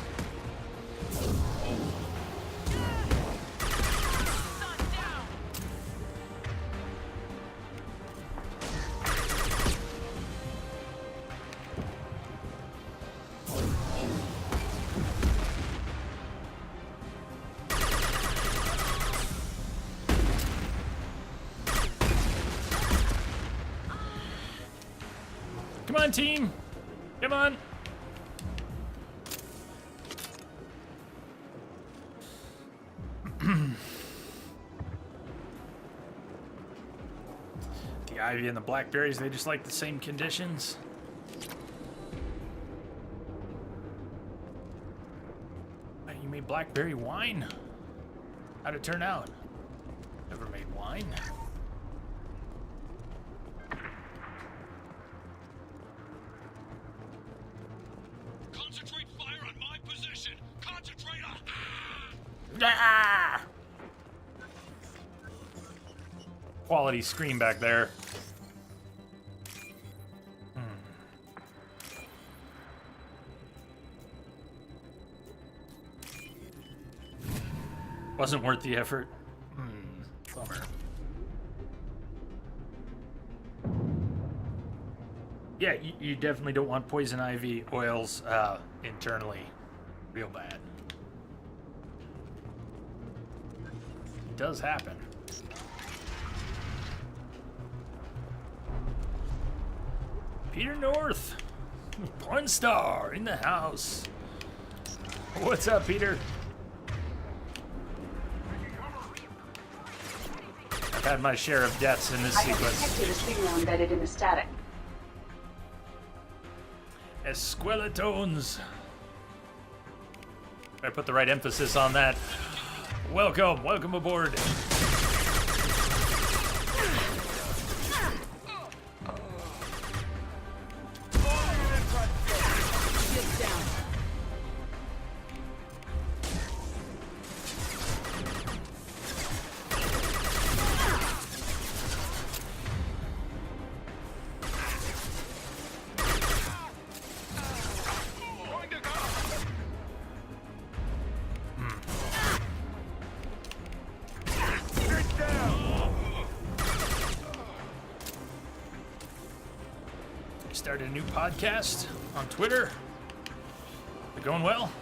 Come on, team. Come on. The ivy and the blackberries, they just like the same conditions. You made blackberry wine? How'd it turn out? Never made wine. Concentrate fire on my position! Concentrator! Ah! Quality screen back there. Wasn't worth the effort. Bummer. Yeah, you definitely don't want poison ivy oils internally. Real bad. It does happen. Peter North, porn star in the house. What's up, Peter? I've had my share of deaths in this sequence. I have detected a signal embedded in the static. Esqueletones. I put the right emphasis on that. Welcome aboard. Started a new podcast on Twitter. Is it going well?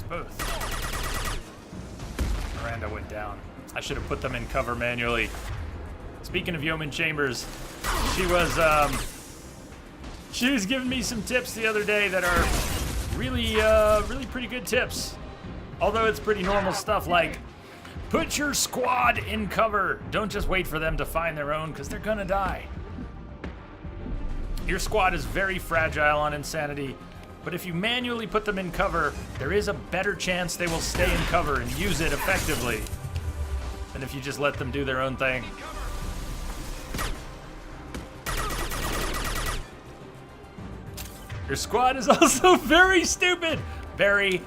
Both. Miranda went down. I should have put them in cover manually. Speaking of Yeoman Chambers, she was giving me some tips the other day that are really pretty good tips. Although it's pretty normal stuff like put your squad in cover. Don't just wait for them to find their own because they're gonna die. Your squad is very fragile on Insanity. But if you manually put them in cover, there is a better chance they will stay in cover and use it effectively than if you just let them do their own thing. Your squad is also very stupid. Very.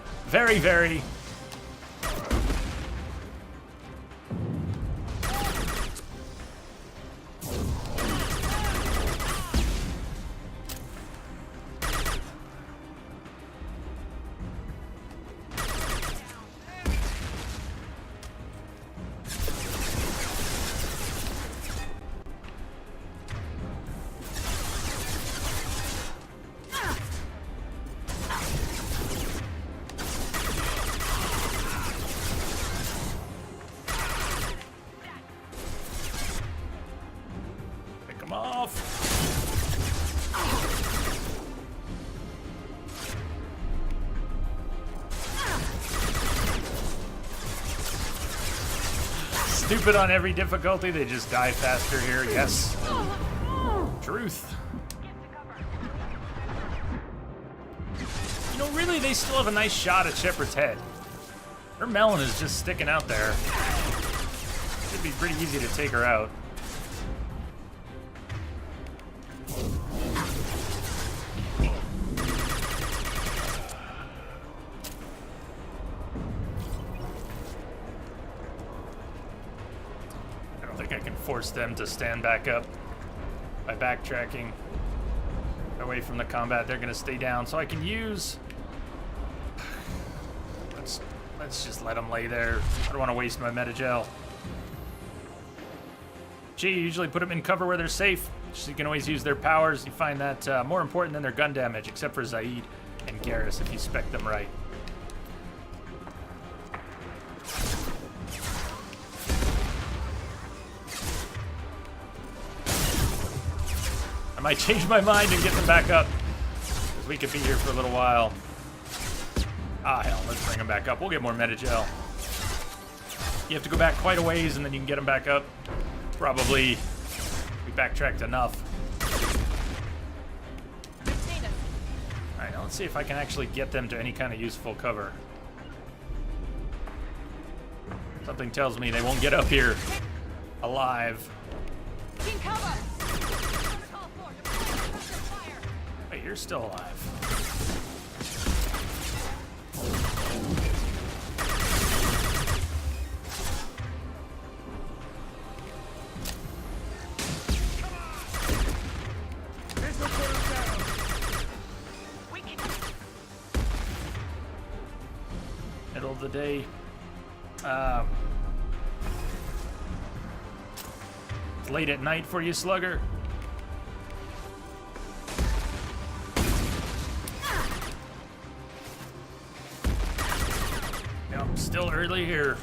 stupid on every difficulty, they just die faster here. Yes. Truth. You know, really, they still have a nice shot at Shepard's head. Her melon is just sticking out there. Should be pretty easy to take her out. I don't think I can force them to stand back up by backtracking away from the combat. They're gonna stay down, so I can use. Let's just let them lay there. I don't want to waste my metagel. Gee, you usually put them in cover where they're safe, so you can always use their powers. You find that more important than their gun damage, except for Zaid and Garrus if you spec them right. I might change my mind and get them back up, because we could be here for a little while. Ah, hell, let's bring them back up. We'll get more metagel. You have to go back quite a ways, and then you can get them back up. Probably we backtracked enough. Alright, now let's see if I can actually get them to any kind of useful cover. Something tells me they won't get up here alive. Wait, you're still alive. Middle of the day. It's late at night for you, Slugger. Yep, still early here.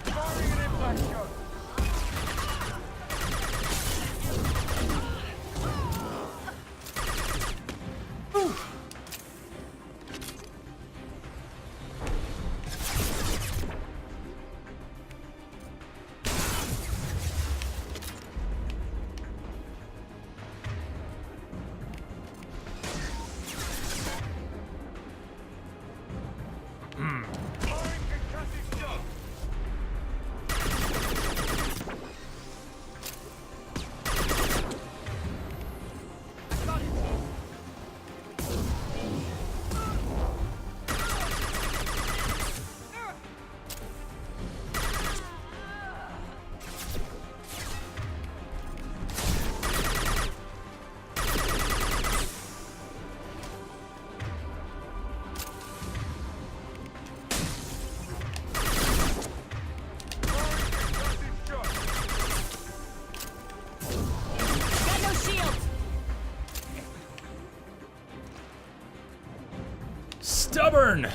Stubborn.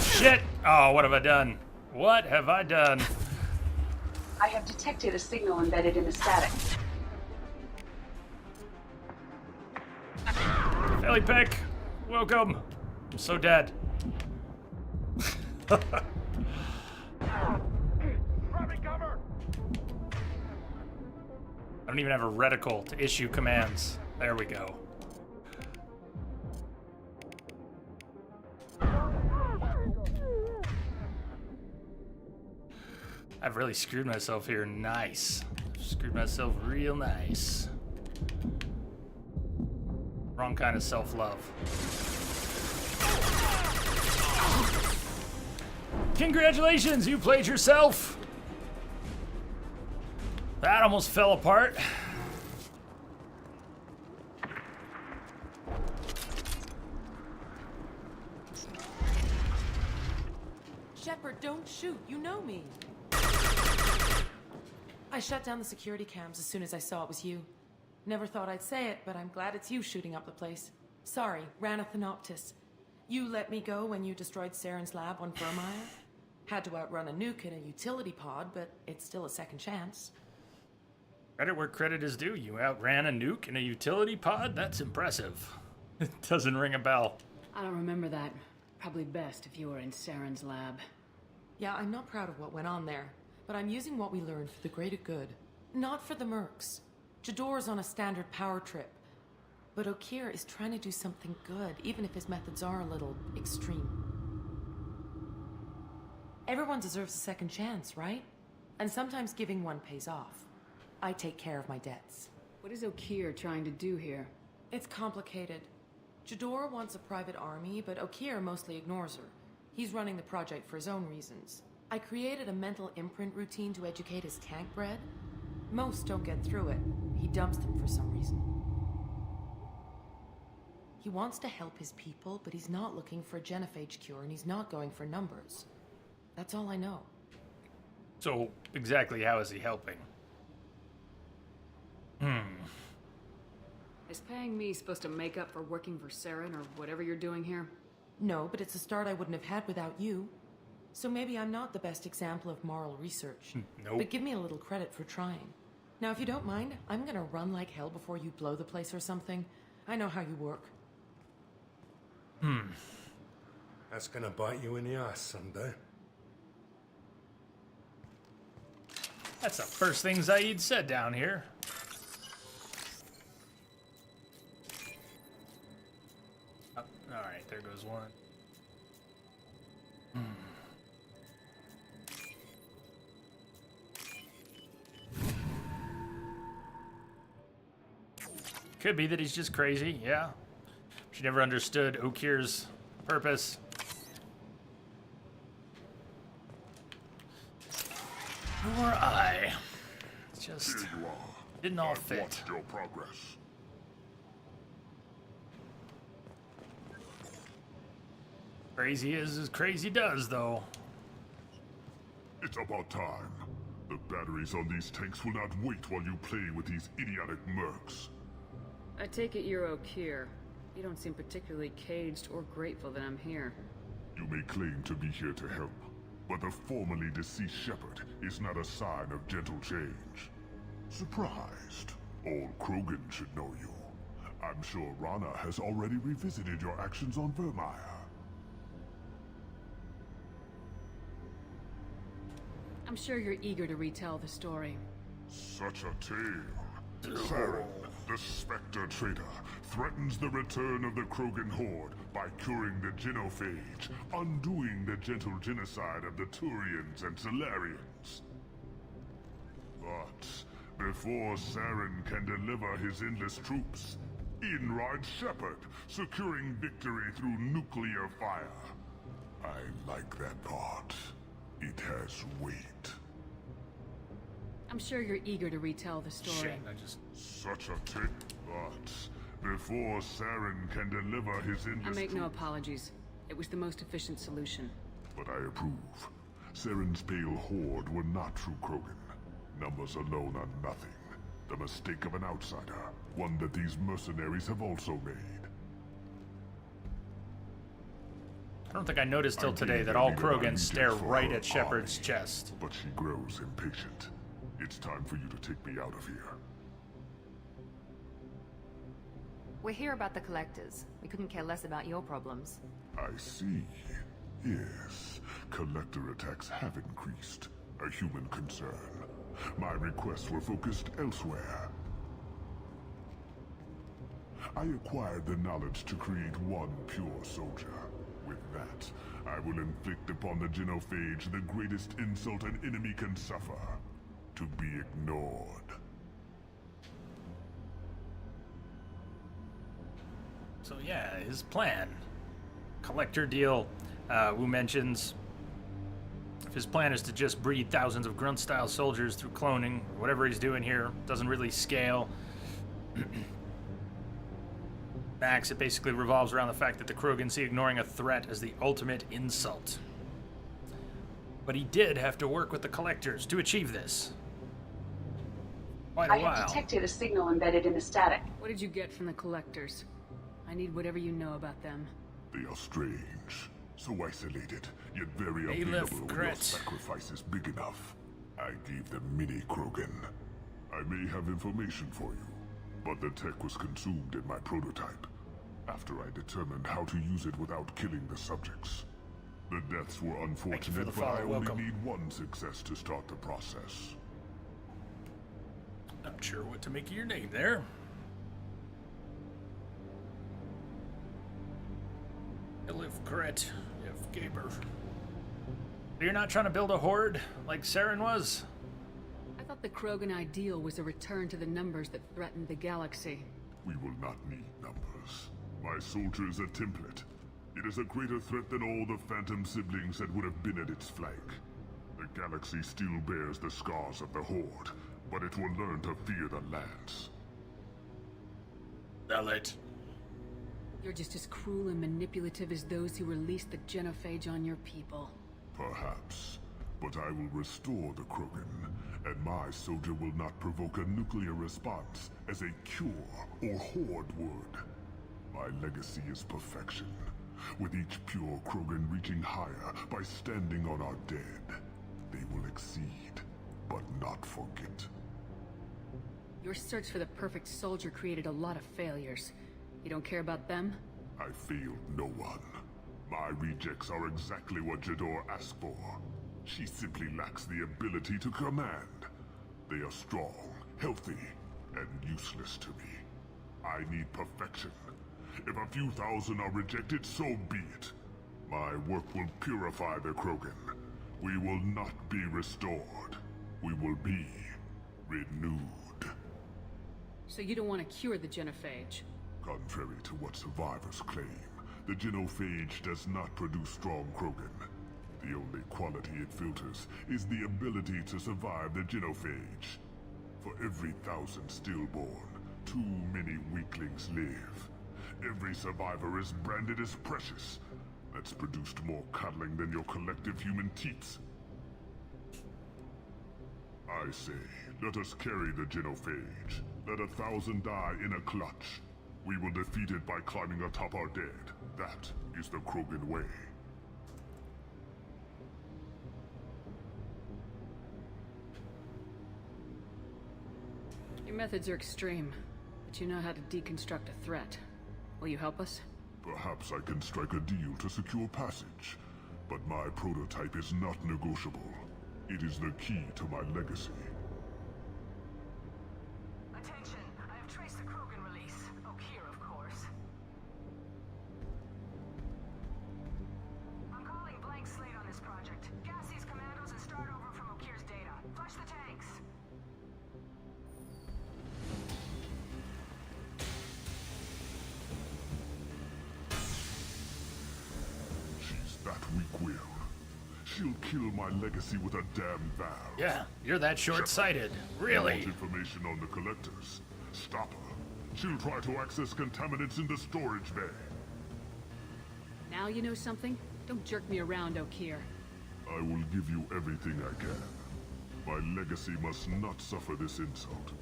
Shit! Oh, what have I done? What have I done? I have detected a signal embedded in the static. Ellie Peck, welcome. I'm so dead. I don't even have a reticle to issue commands. There we go. I've really screwed myself here. Nice. Screwed myself real nice. Wrong kind of self-love. Congratulations, you played yourself. That almost fell apart. Shepard, don't shoot. You know me. I shut down the security cams as soon as I saw it was you. Never thought I'd say it, but I'm glad it's you shooting up the place. Sorry, ran a Thanoptis. You let me go when you destroyed Saren's lab on Vermeer? Had to outrun a nuke in a utility pod, but it's still a second chance. Credit where credit is due. You outran a nuke in a utility pod? That's impressive. It doesn't ring a bell. I don't remember that. Probably best if you were in Saren's lab. Yeah, I'm not proud of what went on there, but I'm using what we learned for the greater good. Not for the mercs. Jador's on a standard power trip. But Okeer is trying to do something good, even if his methods are a little extreme. Everyone deserves a second chance, right? And sometimes giving one pays off. I take care of my debts. What is Okeer trying to do here? It's complicated. Jador wants a private army, but Okeer mostly ignores her. He's running the project for his own reasons. I created a mental imprint routine to educate his tank bred. Most don't get through it. He dumps them for some reason. He wants to help his people, but he's not looking for a genophage cure, and he's not going for numbers. That's all I know. So, exactly how is he helping? Is paying me supposed to make up for working for Saren or whatever you're doing here? No, but it's a start I wouldn't have had without you. So maybe I'm not the best example of moral research. Nope. But give me a little credit for trying. Now, if you don't mind, I'm gonna run like hell before you blow the place or something. I know how you work. That's gonna bite you in the ass someday. That's the first thing Zaid said down here. Oh, alright, there goes one. Could be that he's just crazy, yeah. She never understood Okeer's purpose. Nor I. It's just Here you are. didn't all I've fit. watched your progress. Crazy is as crazy does, though. It's about time. The batteries on these tanks will not wait while you play with these idiotic mercs. I take it you're Okeer. You don't seem particularly caged or grateful that I'm here. You may claim to be here to help, but the formerly deceased shepherd is not a sign of gentle change. Surprised? Old Krogan should know you. I'm sure Rana has already revisited your actions on Vermeer. I'm sure you're eager to retell the story. Such a tale. Saren, the Spectre Traitor, threatens the return of the Krogan horde by curing the genophage, undoing the gentle genocide of the Turians and Solarians. But before Saren can deliver his endless troops, in rides Shepard, securing victory through nuclear fire. I like that part. It has weight. I'm sure you're eager to retell the story. Shit, I just... Such a tale. But before Saren can deliver his endless I make no troops- apologies. It was the most efficient solution. But I approve. Saren's pale horde were not true Krogan. Numbers alone are nothing. The mistake of an outsider. One that these mercenaries have also made. I don't think I noticed till I today gave that all everything I Krogans needed stare for right her at Shepard's army, chest. But she grows impatient. It's time for you to take me out of here. We're here about the collectors. We couldn't care less about your problems. I see. Yes, collector attacks have increased. A human concern. My requests were focused elsewhere. I acquired the knowledge to create one pure soldier. With that, I will inflict upon the genophage the greatest insult an enemy can suffer. To be ignored. So yeah, his plan. Collector deal. Wu mentions if his plan is to just breed thousands of grunt-style soldiers through cloning, or whatever he's doing here, doesn't really scale. Max, it basically revolves around the fact that the Krogan see ignoring a threat as the ultimate insult. But he did have to work with the Collectors to achieve this. Quite a I while. have detected a signal embedded in the static. What did you get from the Collectors? I need whatever you know about them. They are strange, so isolated, yet very Aleph available when your Gret. sacrifice is big enough. I gave them mini Krogan. I may have information for you, but the tech was consumed in my prototype, after I determined how to use it without killing the subjects. The deaths were unfortunate, but I only need one success to start the process. Not sure what to make of your name there. Aleph Gret, F. Gaber. You're not trying to build a horde like Saren was? I thought the Krogan ideal was a return to the numbers that threatened the galaxy. We will not need numbers. My soldier is a template. It is a greater threat than all the Phantom siblings that would have been at its flank. The galaxy still bears the scars of the Horde, but it will learn to fear the lands. Zealot. You're just as cruel and manipulative as those who released the genophage on your people. Perhaps, but I will restore the Krogan, and my soldier will not provoke a nuclear response as a cure or Horde would. My legacy is perfection, with each pure Krogan reaching higher by standing on our dead. They will exceed, but not forget. Your search for the perfect soldier created a lot of failures. You don't care about them? I failed no one. My rejects are exactly what Jador asked for. She simply lacks the ability to command. They are strong, healthy, and useless to me. I need perfection. If a few thousand are rejected, so be it. My work will purify the Krogan. We will not be restored. We will be renewed. So you don't want to cure the genophage? Contrary to what survivors claim, the genophage does not produce strong Krogan. The only quality it filters is the ability to survive the genophage. For every 1,000 stillborn, too many weaklings live. Every survivor is branded as precious. That's produced more cuddling than your collective human teats. I say, let us carry the genophage. Let 1,000 die in a clutch. We will defeat it by climbing atop our dead. That is the Krogan way. Your methods are extreme, but you know how to deconstruct a threat. Will you help us? Perhaps I can strike a deal to secure passage, but my prototype is not negotiable. It is the key to my legacy. Attention, I have traced the Krogan release. Okeer, of course. I'm calling blank slate on this project. Gas these commandos and start over from Okeer's data. Flush the tanks. She's that weak-willed. She'll kill my legacy with a damn valve. Yeah, you're that short-sighted. You Really? want information on the collectors? Stop her. She'll try to access contaminants in the storage bay. Now you know something? Don't jerk me around, Okeer. I will give you everything I can. My legacy must not suffer this insult.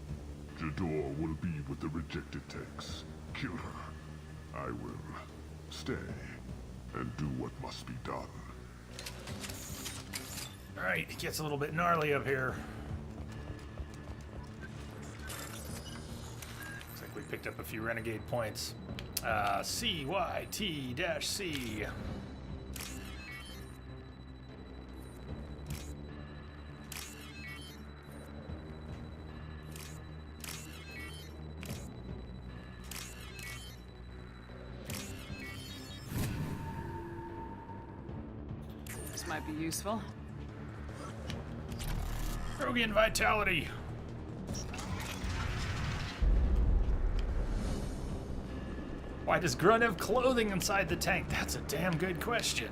Jador will be with the rejected tanks. Kill her. I will stay and do what must be done. Alright, it gets a little bit gnarly up here. Looks like we picked up a few renegade points. CYT-C. This might be useful. Krogan vitality. Why does Grunt have clothing inside the tank? That's a damn good question.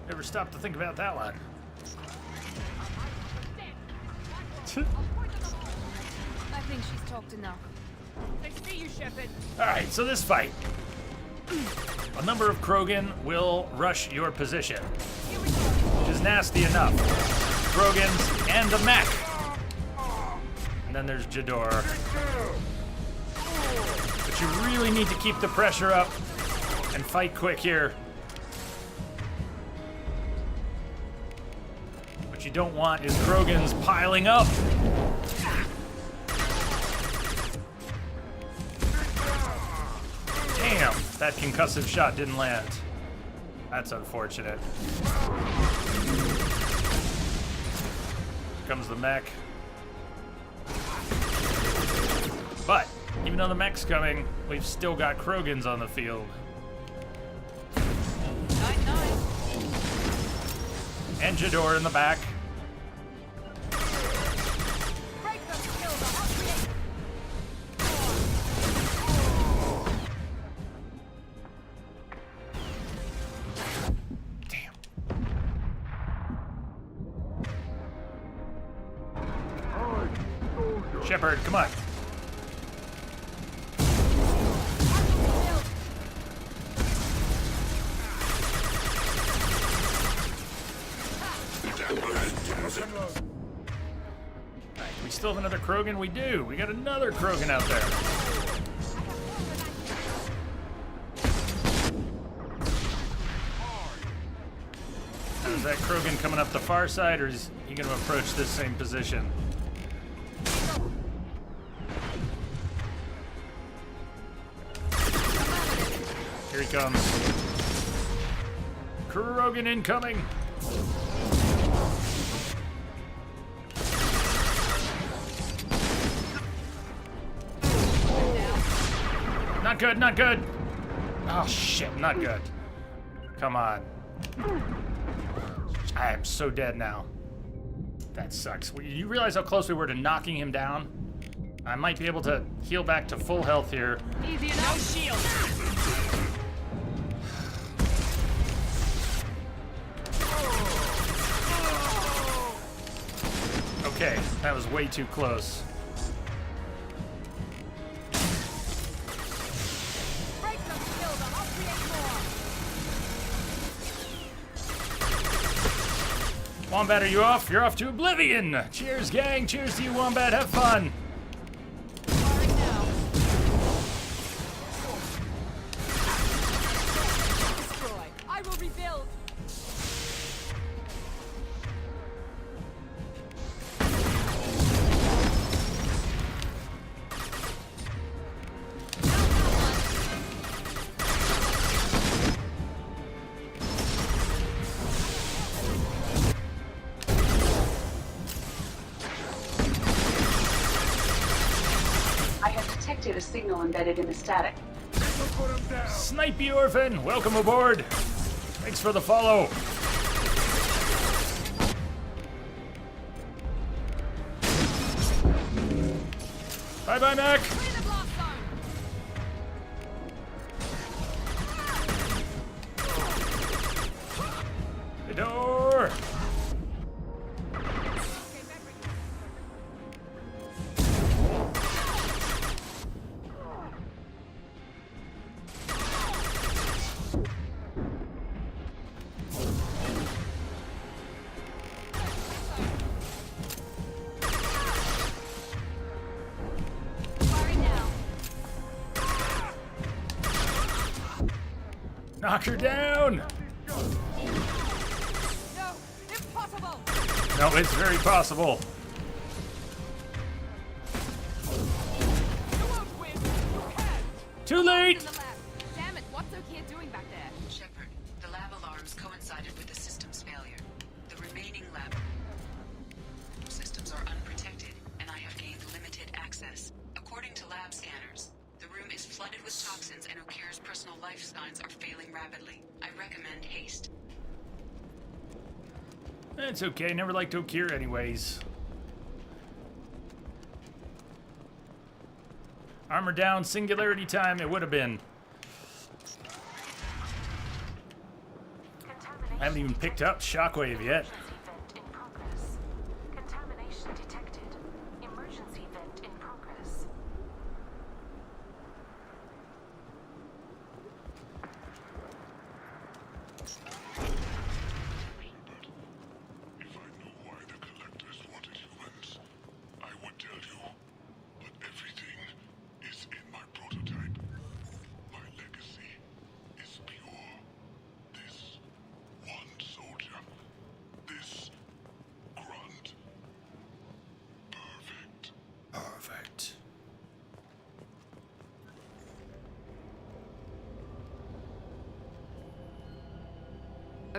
Never stopped to think about that one. I think she's talked enough. Nice to meet you, Shepard. Alright, so this fight. A number of Krogan will rush your position, which is nasty enough. Krogans and the mech. And then there's Jador. But you really need to keep the pressure up And fight quick here. What you don't want is Krogans piling up. Damn, that concussive shot didn't land. That's unfortunate. Here comes the mech. But, even though the mech's coming, we've still got Krogans on the field. And Jador in the back. Damn. Shepard, come on. Alright, we still have another Krogan? We do. We got another Krogan out there. Now, is that Krogan coming up the far side, or is he going to approach this same position? Here he comes. Krogan incoming! Not good, not good. Oh shit, not good. Come on. I am so dead now. That sucks. You realize how close we were to knocking him down? I might be able to heal back to full health here. Easy enough. No shield. Okay, that was way too close. Wombat, are you off? You're off to oblivion! Cheers, gang! Cheers to you, Wombat! Have fun! Destroy. I will rebuild. A signal embedded in the static. Snipey Orphan, welcome aboard. Thanks for the follow. Bye-bye, Mac. The door. Knock her down! No, impossible! No, it's very possible. You won't win. You can't. Too late! Damn it, what's Okia doing back there? Shepard, the lab alarms coincided with the system's failure. The remaining lab systems are unprotected, and I have gained limited access. According to lab scanners, the room is flooded with toxins and Okir's personal life signs are failing rapidly. I recommend haste. That's okay, never liked Okir anyways. Armor down, singularity time, it would have been. I haven't even picked up Shockwave yet. Contamination detected. Emergency vent in progress. If I knew why the Collectors wanted humans, I would tell you. But everything is in my prototype. My legacy is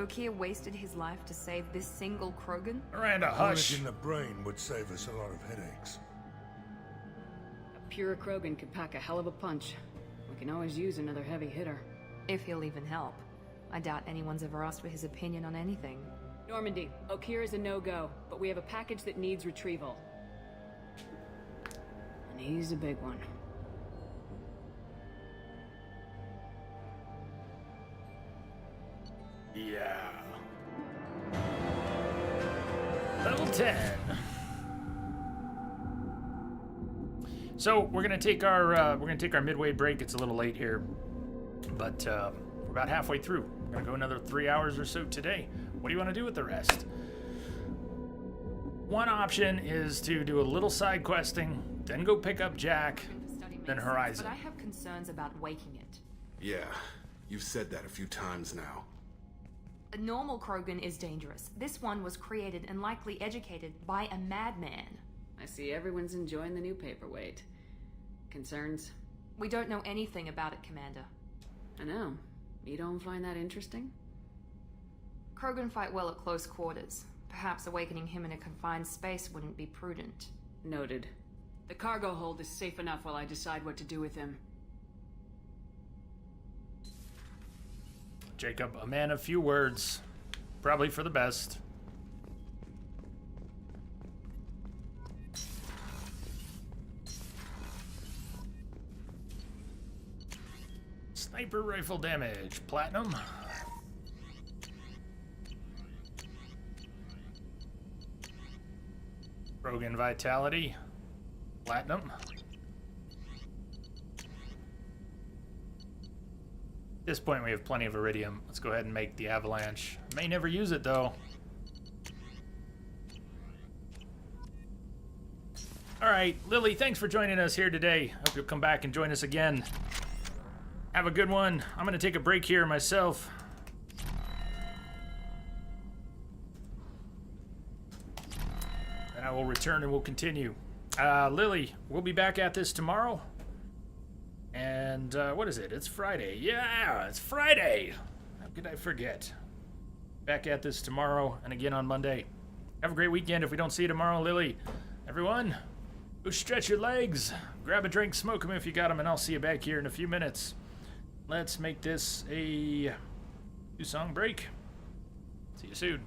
Okier wasted his life to save this single Krogan? Miranda, Knowledge hush. in the brain would save us a lot of headaches. A pure Krogan could pack a hell of a punch. We can always use another heavy hitter. If he'll even help. I doubt anyone's ever asked for his opinion on anything. Normandy, Okier is a no-go, but we have a package that needs retrieval. And he's a big one. Yeah. Level 10. So we're gonna take our midway break. It's a little late here, but we're about halfway through. We're gonna go another 3 hours or so today. What do you want to do with the rest? One option is to do a little side questing, then go pick up Jack, then Horizon. But I have concerns about waking it. Yeah, you've said that a few times now. A normal Krogan is dangerous. This one was created and likely educated by a madman. I see everyone's enjoying the new paperweight. Concerns? We don't know anything about it, Commander. I know. You don't find that interesting? Krogan fight well at close quarters. Perhaps awakening him in a confined space wouldn't be prudent. Noted. The cargo hold is safe enough while I decide what to do with him. Jacob, a man of few words. Probably for the best. Sniper rifle damage. Platinum. Rogan vitality. Platinum. At this point, we have plenty of iridium. Let's go ahead and make the avalanche. May never use it, though. All right, Lily, thanks for joining us here today. Hope you'll come back and join us again. Have a good one. I'm going to take a break here myself. And I will return and we'll continue. Lily, we'll be back at this tomorrow. And what is it? It's Friday. Yeah, it's Friday. How could I forget? Back at this tomorrow and again on Monday. Have a great weekend if we don't see you tomorrow, Lily. Everyone, go stretch your legs. Grab a drink, smoke them if you got them, and I'll see you back here in a few minutes. Let's make this a 2-song break. See you soon.